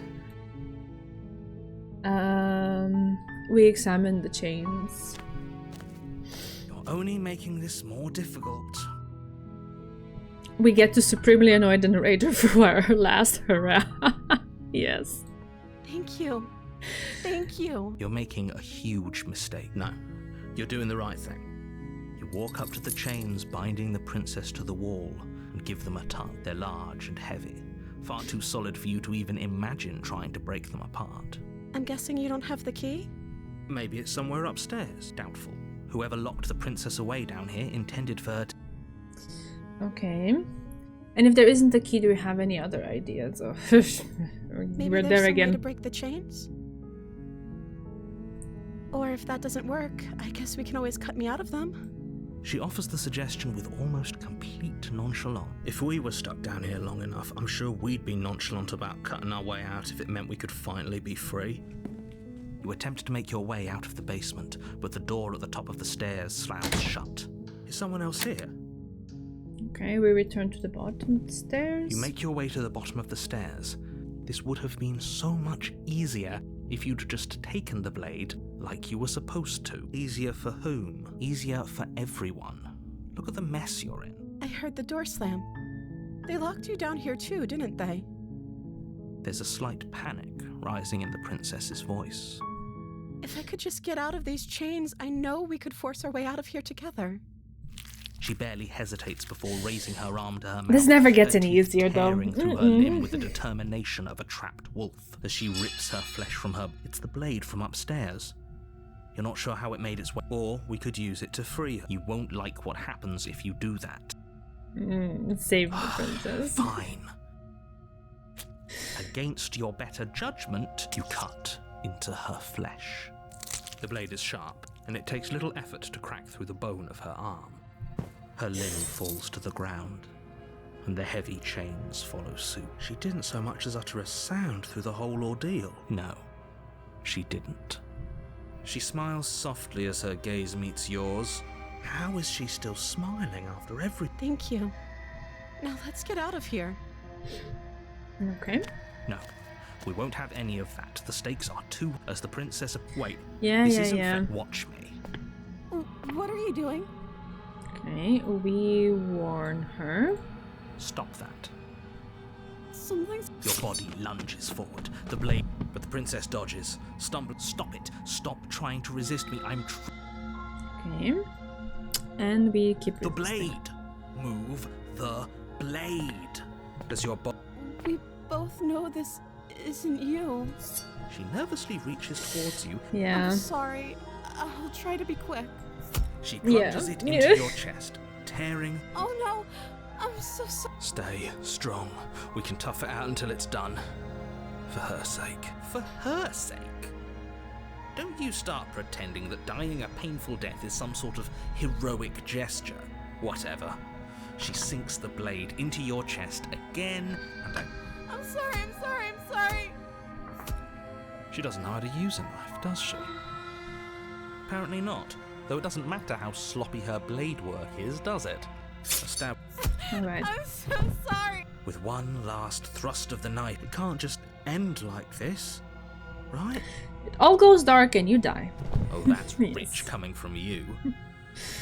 We examined the chains. You're only making this more difficult. We get to supremely annoy the narrator for our last hurrah. Yes. Thank you. Thank you. You're making a huge mistake. No, you're doing the right thing. You walk up to the chains binding the princess to the wall and give them a tug. They're large and heavy, far too solid for you to even imagine trying to break them apart. I'm guessing you don't have the key? Maybe it's somewhere upstairs. Doubtful. Whoever locked the princess away down here intended for her to... Okay. And if there isn't a key, do we have any other ideas? Oh, Maybe we're there's there some way again. to break the chains? Or if that doesn't work, I guess we can always cut me out of them. She offers the suggestion with almost complete nonchalance. If we were stuck down here long enough, I'm sure we'd be nonchalant about cutting our way out if it meant we could finally be free. You attempt to make your way out of the basement, but the door at the top of the stairs slams shut. Is someone else here? Okay, we return to the bottom stairs. You make your way to the bottom of the stairs. This would have been so much easier if you'd just taken the blade like you were supposed to. Easier for whom? Easier for everyone. Look at the mess you're in. I heard the door slam. They locked you down here too, didn't they? There's a slight panic rising in the princess's voice. If I could just get out of these chains, I know we could force our way out of here together. She barely hesitates before raising her arm to her mouth. This never gets her any teeth easier, though. tearing through her limb with the determination of a trapped wolf as she rips her flesh from her. It's the blade from upstairs. You're not sure how it made its way, or we could use it to free her. You won't like what happens if you do that. Save the princess. Fine. Against your better judgment, you cut into her flesh. The blade is sharp, and it takes little effort to crack through the bone of her arm. Her limb falls to the ground, and the heavy chains follow suit. She didn't so much as utter a sound through the whole ordeal. No, she didn't. She smiles softly as her gaze meets yours. How is she still smiling after everything? Thank you. Now let's get out of here. Okay. No, we won't have any of that. The stakes are too... As the princess... Wait. Yeah, this yeah, isn't yeah. Watch me. What are you doing? Okay, we warn her. Stop that. Something's... Your body lunges forward. The blade... But the princess dodges. Stumbles. Stop it. Stop trying to resist me. I'm... Okay. And we keep The resisting. blade! Move the blade! Does your body... We both know this isn't you. She nervously reaches towards you. Yeah. I'm sorry. I'll try to be quick. She plunges it into Yeah. your chest, tearing... Oh no! I'm so sorry. Stay strong. We can tough it out until it's done. For her sake. For her sake? Don't you start pretending that dying a painful death is some sort of heroic gesture. Whatever. She sinks the blade into your chest again and again. I'm sorry. She doesn't know how to use a knife, does she? Apparently not. Though it doesn't matter how sloppy her blade work is, does it? A stab. Alright. I'm so sorry. With one last thrust of the knife. It can't just end like this, right? It all goes dark and you die. Oh, that's Yes. rich coming from you.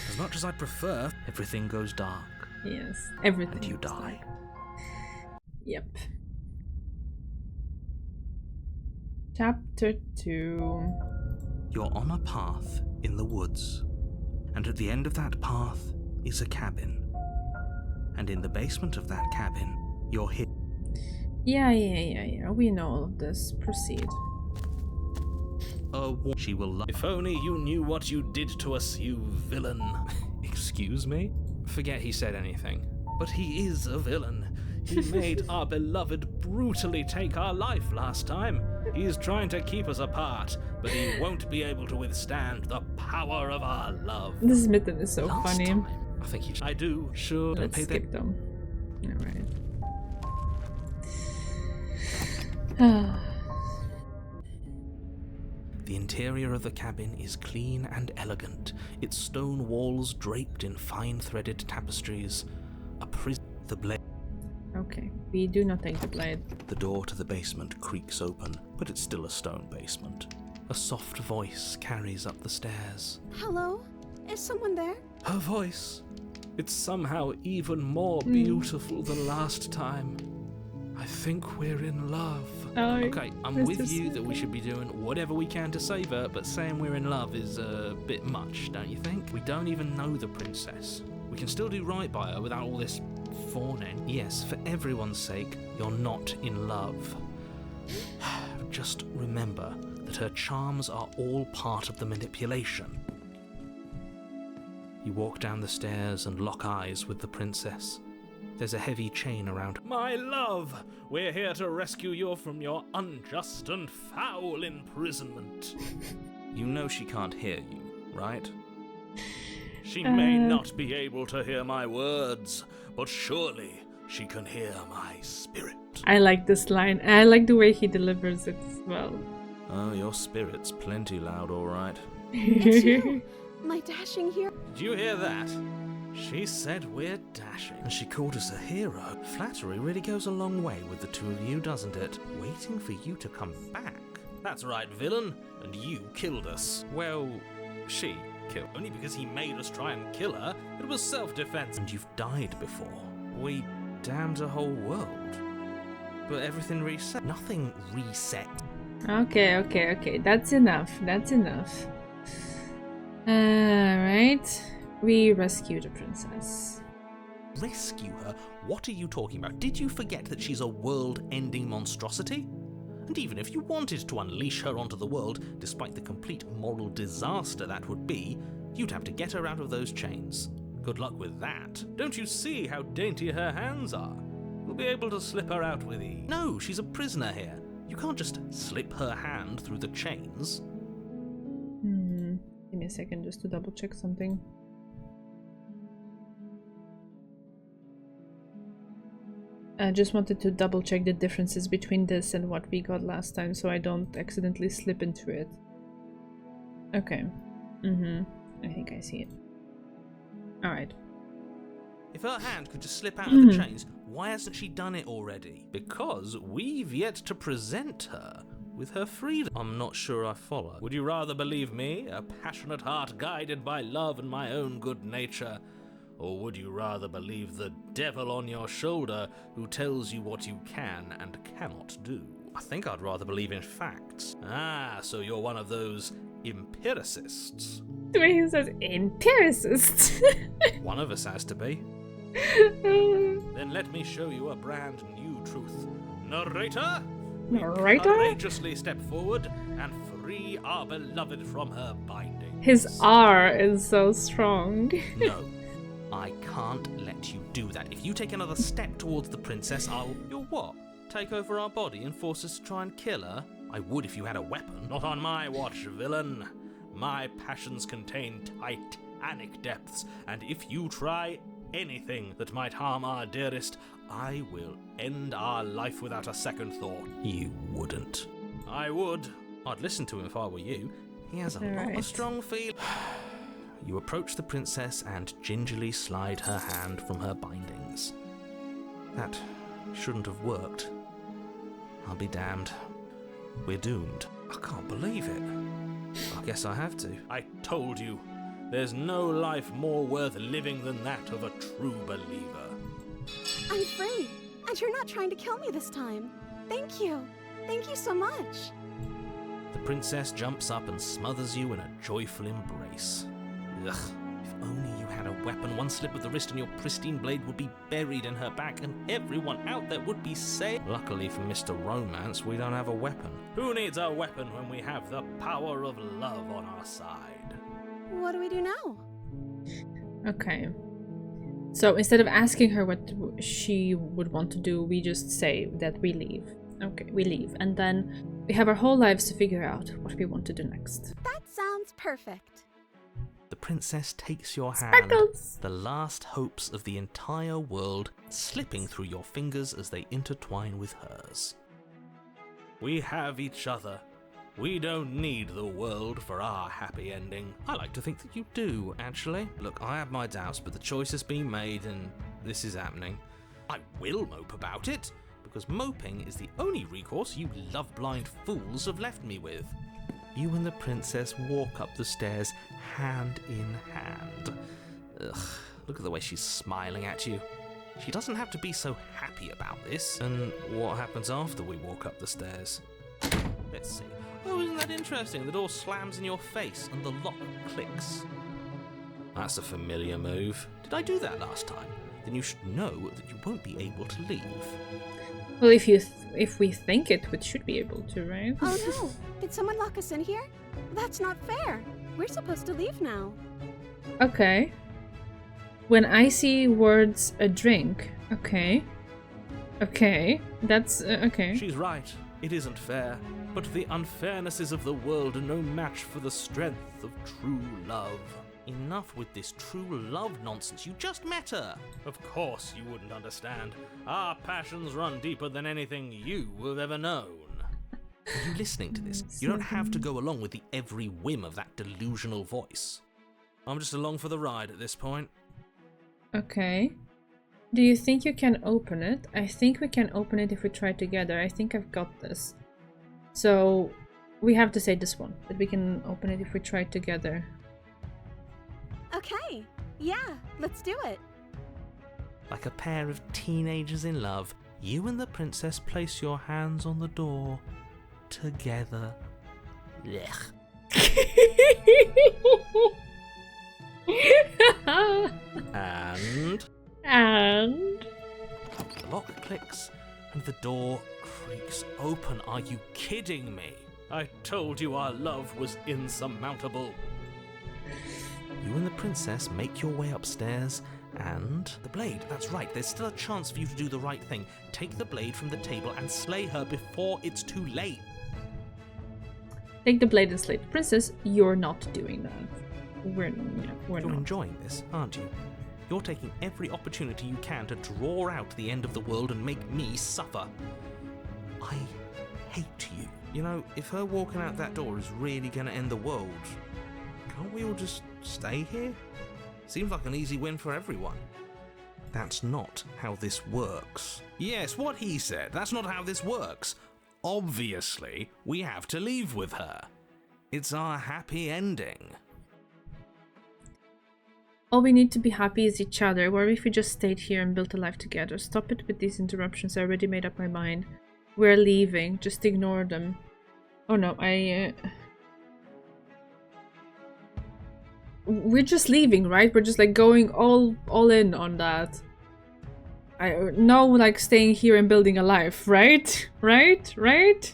As much as I'd prefer, everything goes dark. Yes. Everything. And you is die. dark. Yep. Chapter 2. You're on a path in the woods, and at the end of that path is a cabin. And in the basement of that cabin, you're hidden. Yeah. We know all of this. Proceed. She will love. If only you knew what you did to us, you villain. Excuse me? Forget he said anything. But he is a villain. He made our beloved brutally take our life last time. He's trying to keep us apart, but he won't be able to withstand the power of our love. This Mitten is so Last funny. time, I think he. I do. Sure. Don't Let's pay skip that. them. Alright. The interior of the cabin is clean and elegant, its stone walls draped in fine-threaded tapestries. A prison. The blade. Okay, we do not take the blade. The door to the basement creaks open, but it's still a stone basement. A soft voice carries up the stairs. Hello? Is someone there? Her voice. It's somehow even more beautiful than last time. I think we're in love. Oh, Okay, I'm Mr. with you that we Smith. should be doing whatever we can to save her, but saying we're in love is a bit much, don't you think? We don't even know the princess. We can still do right by her without all this fawning. Yes, for everyone's sake, you're not in love. Just remember that her charms are all part of the manipulation. You walk down the stairs and lock eyes with the princess. There's a heavy chain around. My love, we're here to rescue you from your unjust and foul imprisonment. You know she can't hear you, right? She may not be able to hear my words, but surely she can hear my spirit. I like this line. I like the way he delivers it as well. Oh, your spirit's plenty loud, all right. It's you, my dashing hero. Did you hear that? She said we're dashing. And she called us a hero. Flattery really goes a long way with the two of you, doesn't it? Waiting for you to come back. That's right, villain. And you killed us. Well, she killed. Only because he made us try and kill her. It was self-defense. And you've died before. We damned a whole world. But everything reset. Nothing reset. Okay. That's enough. Alright. We rescue the princess. Rescue her? What are you talking about? Did you forget that she's a world-ending monstrosity? And even if you wanted to unleash her onto the world, despite the complete moral disaster that would be, you'd have to get her out of those chains. Good luck with that. Don't you see how dainty her hands are? We'll be able to slip her out with ease. No, she's a prisoner here. You can't just slip her hand through the chains. Give me a second just to double check something. I just wanted to double check the differences between this and what we got last time so I don't accidentally slip into it. Okay. I think I see it. Alright. If her hand could just slip out of the chains, why hasn't she done it already? Because we've yet to present her with her freedom. I'm not sure I follow. Would you rather believe me, a passionate heart guided by love and my own good nature? Or would you rather believe the devil on your shoulder who tells you what you can and cannot do? I think I'd rather believe in facts. Ah, so you're one of those empiricists. The way he says empiricist. One of us has to be. Then let me show you a brand new truth. Narrator? We courageously step forward and free our beloved from her binding. His R is so strong. No. I can't let you do that. If you take another step towards the princess, You'll what? Take over our body and force us to try and kill her? I would if you had a weapon. Not on my watch, villain. My passions contain titanic depths, and if you try anything that might harm our dearest, I will end our life without a second thought. You wouldn't. I would. I'd listen to him if I were you. He has a lot of strong feelings. You approach the princess and gingerly slide her hand from her bindings. That shouldn't have worked. I'll be damned. We're doomed. I can't believe it. I guess I have to. I told you. There's no life more worth living than that of a true believer. I'm free, and you're not trying to kill me this time. Thank you. Thank you so much. The princess jumps up and smothers you in a joyful embrace. Ugh, if only you had a weapon. One slip of the wrist and your pristine blade would be buried in her back and everyone out there would be safe. Luckily for Mr. Romance, we don't have a weapon. Who needs a weapon when we have the power of love on our side? What do we do now? Okay. So instead of asking her what she would want to do, we just say that we leave. Okay, we leave. And then we have our whole lives to figure out what we want to do next. That sounds perfect. The princess takes your hand, Sparkles. the last hopes of the entire world slipping through your fingers as they intertwine with hers. We have each other. We don't need the world for our happy ending. I like to think that you do, actually. Look, I have my doubts, but the choice has been made and this is happening. I will mope about it, because moping is the only recourse you love-blind fools have left me with. You and the princess walk up the stairs hand in hand. Ugh, look at the way she's smiling at you. She doesn't have to be so happy about this. And what happens after we walk up the stairs? Let's see. Oh, isn't that interesting? The door slams in your face and the lock clicks. That's a familiar move. Did I do that last time? Then you should know that you won't be able to leave. Well, if we think it, we should be able to, right? Oh no! Did someone lock us in here? That's not fair. We're supposed to leave now. Okay. When I see words "a drink," Okay. Okay. That's okay. She's right. It isn't fair. But the unfairnesses of the world are no match for the strength of true love. Enough with this true love nonsense. You just met her. Of course you wouldn't understand. Our passions run deeper than anything you have ever known. Are you listening to this? You don't have to go along with the every whim of that delusional voice. I'm just along for the ride at this point. Okay. Do you think you can open it? I think we can open it if we try together. I think I've got this. So we have to say this one, that we can open it if we try together. Okay, yeah, let's do it. Like a pair of teenagers in love, you and the princess place your hands on the door together. Blech. And the lock clicks and the door creaks open. Are you kidding me? I told you our love was insurmountable. You and the princess make your way upstairs, and the blade, that's right, there's still a chance for you to do the right thing. Take the blade from the table and slay her before it's too late. Take the blade and slay the princess. You're not doing that. We're You're not. enjoying this, aren't you? You're taking every opportunity you can to draw out the end of the world and make me suffer. I hate you. You know, if her walking out that door is really gonna end the world, can't we all just stay here? Seems like an easy win for everyone. That's not how this works. Yes, what he said. That's not how this works. Obviously, we have to leave with her. It's our happy ending. All we need to be happy is each other. What if we just stayed here and built a life together? Stop it with these interruptions. I already made up my mind. We're leaving. Just ignore them. Oh no, we're just leaving, right? We're just like going all in on that. No, like staying here and building a life, right? Right?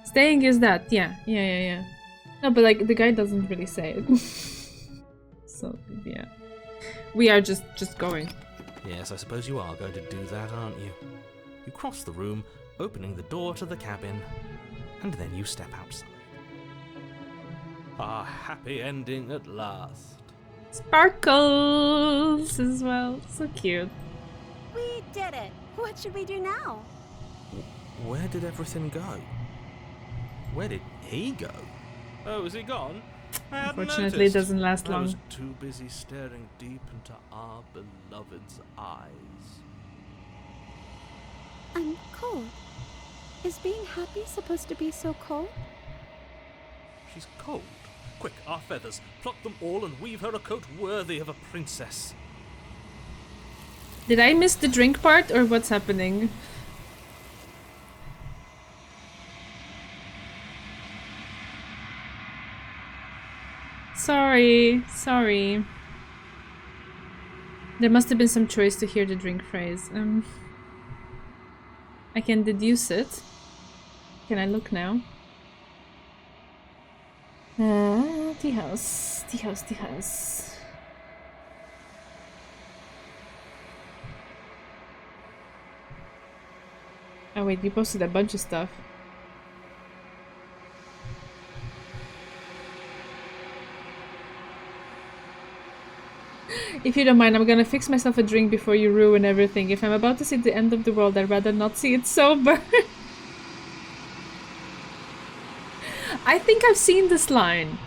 Staying is that, yeah. No, but like the guy doesn't really say it. So yeah, we are just going. Yes, I suppose you are going to do that, aren't you? You cross the room, opening the door to the cabin, and then you step outside. Our happy ending at last. Sparkles as well. So cute. We did it. What should we do now? Where did everything go? Where did he go? Oh, is he gone? Unfortunately, it doesn't last I long. was too busy staring deep into our beloved's eyes. I'm cold. Is being happy supposed to be so cold? She's cold. Quick, our feathers. Pluck them all and weave her a coat worthy of a princess. Did I miss the drink part or what's happening? Sorry. There must have been some choice to hear the drink phrase. I can deduce it. Can I look now? Tea house. Oh wait, you posted a bunch of stuff. If you don't mind, I'm gonna fix myself a drink before you ruin everything. If I'm about to see the end of the world, I'd rather not see it sober. I think I've seen this line.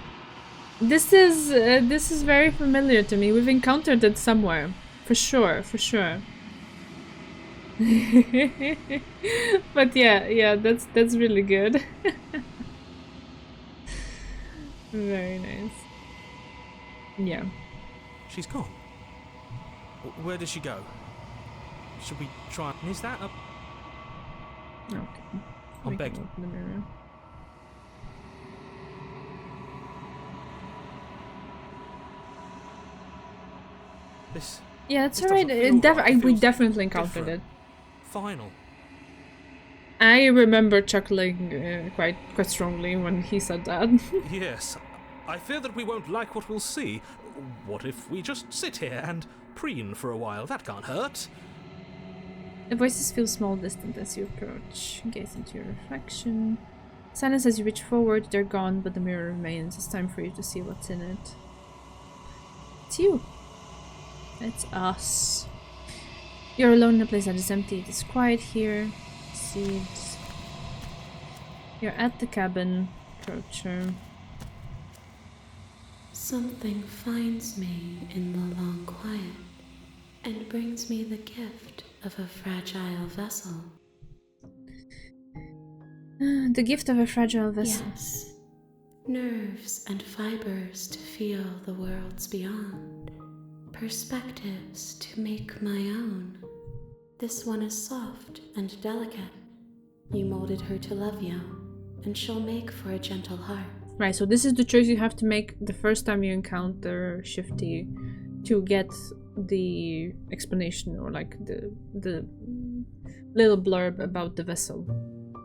This is very familiar to me. We've encountered it somewhere, for sure. But yeah, that's really good. Very nice. Yeah. She's gone. Where did she go? Should we try? Is that a... Okay. I'm We can begging. open the mirror. This Yeah, it's This alright. doesn't feel right. It We feels definitely encountered different. it. final. I remember chuckling quite strongly when he said that. Yes. I fear that we won't like what we'll see. what if we just sit here and preen for a while? That can't hurt. The voices feel small, distant as you approach. Gaze into your reflection. Silence as you reach forward, they're gone, but the mirror remains. It's time for you to see what's in it. It's you. It's us. You're alone in a place that is empty. It is quiet here. Seeds. You're at the cabin. Approach her. Something finds me in the long quiet and brings me the gift of a fragile vessel. The gift of a fragile vessel. Yes. Nerves and fibers to feel the worlds beyond. Perspectives to make my own. This one is soft and delicate. You molded her to love you, and she'll make for a gentle heart. Right, so this is the choice you have to make the first time you encounter Shifty to get the explanation or like the little blurb about the vessel.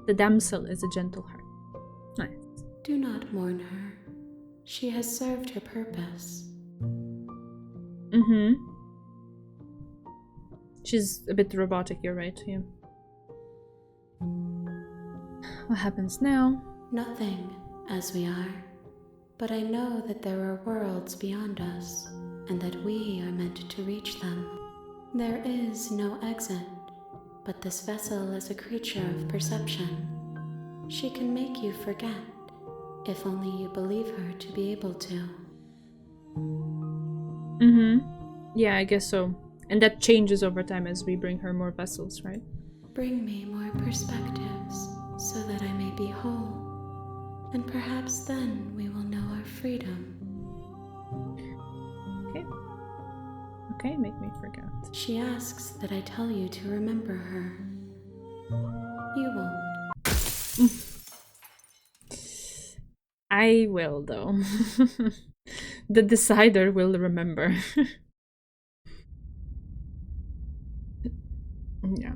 The damsel is a gentle heart. Nice. Do not mourn her. She has served her purpose. Mm-hmm. She's a bit robotic, you're right, yeah. What happens now? Nothing, as we are. But I know that there are worlds beyond us, and that we are meant to reach them. There is no exit, but this vessel is a creature of perception. She can make you forget, if only you believe her to be able to. Mm-hmm. Yeah, I guess so. And that changes over time as we bring her more vessels, right? Bring me more perspectives, so that I may be whole. And perhaps then we will know our freedom. Okay. Okay, make me forget. She asks that I tell you to remember her. You won't. I will, though. The decider will remember. Yeah.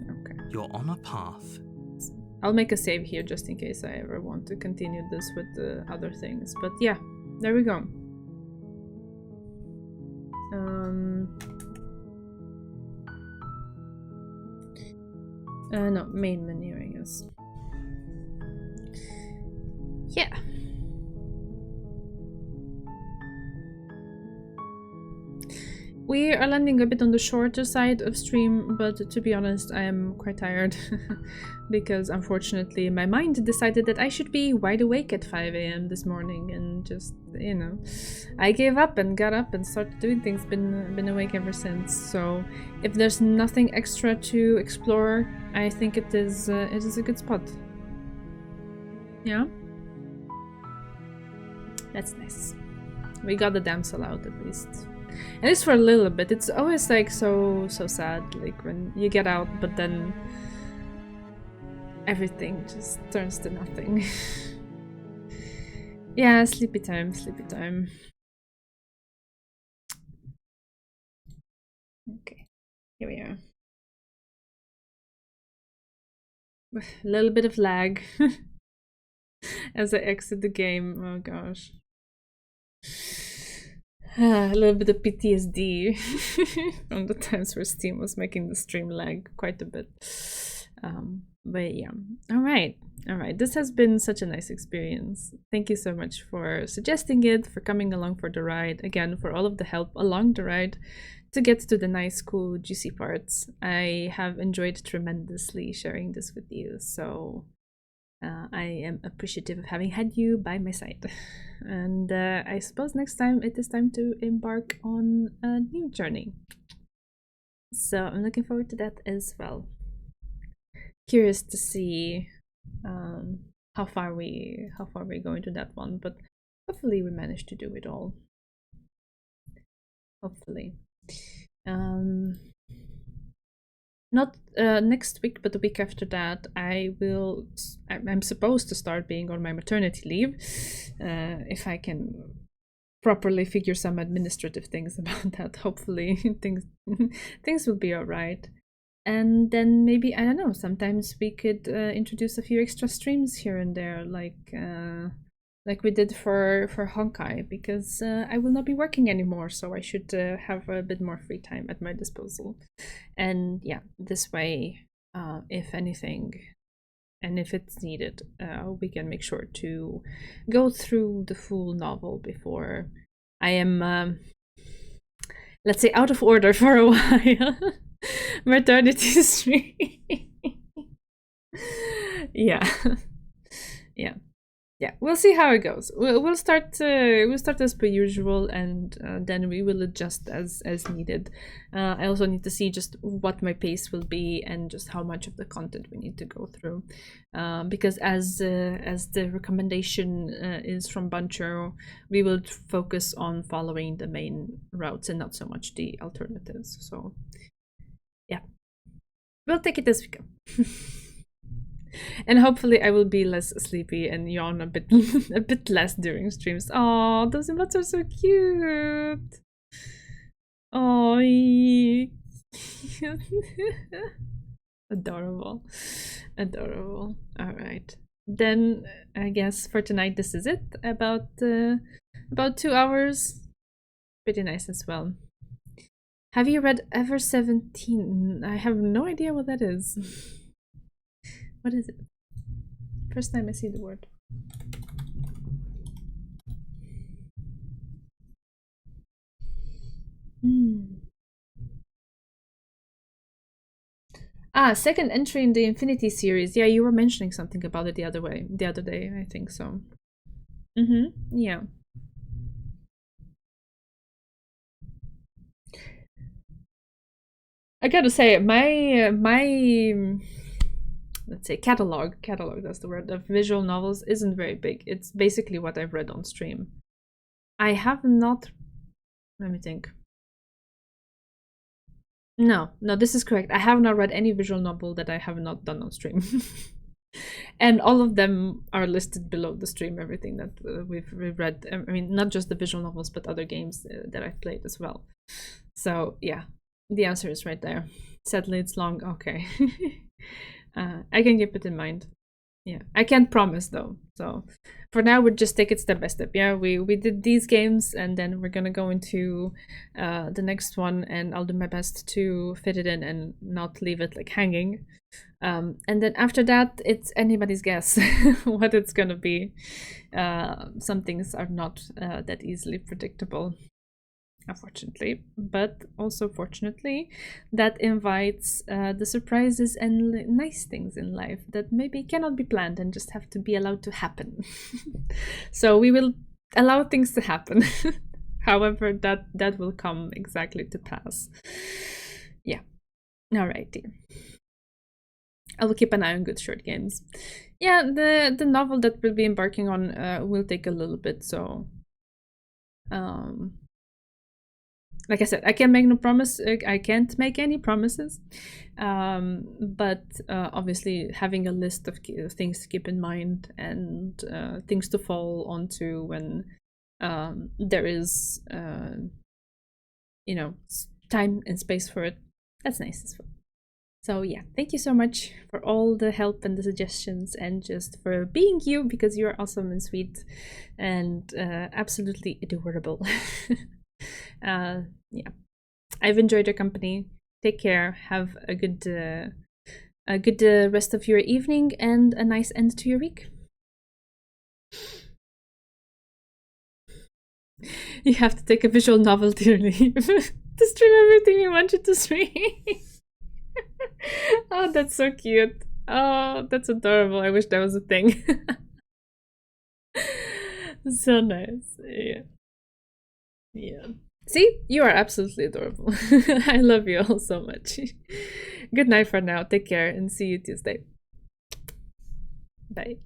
Okay. You're on a path. I'll make a save here just in case I ever want to continue this with the other things. But yeah, there we go. No, main menu, I guess. Yeah. We are landing a bit on the shorter side of stream, but to be honest, I am quite tired because unfortunately my mind decided that I should be wide awake at 5 AM this morning and just, you know, I gave up and got up and started doing things, been awake ever since. So if there's nothing extra to explore, I think it is a good spot. Yeah? That's nice. We got the damsel out at least. At least for a little bit. It's always like so sad, like when you get out, but then everything just turns to nothing. Yeah, sleepy time, sleepy time. Okay, here we are. A little bit of lag as I exit the game. Oh gosh. A little bit of PTSD from the times where Steam was making the stream lag quite a bit. But yeah, all right. This has been such a nice experience. Thank you so much for suggesting it, for coming along for the ride, again, for all of the help along the ride to get to the nice, cool, juicy parts. I have enjoyed tremendously sharing this with you, so I am appreciative of having had you by my side. And I suppose next time it is time to embark on a new journey. So I'm looking forward to that as well. Curious to see how far we go into that one, but hopefully we manage to do it all. Hopefully. Not next week, but the week after that, I'm supposed to start being on my maternity leave, if I can properly figure some administrative things about that. Hopefully things will be all right. And then maybe, I don't know, sometimes we could introduce a few extra streams here and there, like like we did for Honkai, because I will not be working anymore, so I should have a bit more free time at my disposal. And yeah, this way, if anything, and if it's needed, we can make sure to go through the full novel before I am, let's say, out of order for a while. Maternity stream. Yeah. Yeah, we'll see how it goes. We'll start as per usual, and then we will adjust as needed. I also need to see just what my pace will be and just how much of the content we need to go through, because as the recommendation is from Buncho, we will focus on following the main routes and not so much the alternatives. So yeah, we'll take it as we go. And hopefully I will be less sleepy and yawn a bit a bit less during streams. Oh, those emotes are so cute. Oh, adorable. Adorable. All right. Then I guess for tonight this is it. About 2 hours. Pretty nice as well. Have you read Ever 17? I have no idea what that is. What is it? First time I see the word. Ah, second entry in the Infinity series. Yeah, you were mentioning something about it the other day, I think so. Yeah. I gotta say, my let's say catalog, that's the word, of visual novels isn't very big. It's basically what I've read on stream. I have not, let me think. No, this is correct. I have not read any visual novel that I have not done on stream. And all of them are listed below the stream, everything that we've read. I mean, not just the visual novels, but other games that I've played as well. So yeah, the answer is right there. Sadly, it's long. Okay. I can keep it in mind. Yeah, I can't promise though. So for now, we'll just take it step by step. Yeah, we did these games, and then we're gonna go into the next one, and I'll do my best to fit it in and not leave it like hanging. And then after that, it's anybody's guess what it's gonna be. Some things are not that easily predictable, unfortunately, but also fortunately, that invites the surprises and nice things in life that maybe cannot be planned and just have to be allowed to happen. So we will allow things to happen. However, that will come exactly to pass. Yeah. Alrighty. I will keep an eye on good short games. Yeah, the novel that we'll be embarking on will take a little bit, so like I said, I can't make no promise. I can't make any promises, but obviously having a list of things to keep in mind and things to fall onto when there is, time and space for it. That's nice as well. So yeah, thank you so much for all the help and the suggestions, and just for being you, because you're awesome and sweet and absolutely adorable. Yeah, I've enjoyed your company. Take care. Have a good rest of your evening and a nice end to your week. You have to take a visual novel to leave to stream everything you wanted to stream. Oh, that's so cute. Oh, that's adorable. I wish that was a thing. So nice. Yeah. See, you are absolutely adorable. I love you all so much. Good night for now. Take care and see you Tuesday. Bye.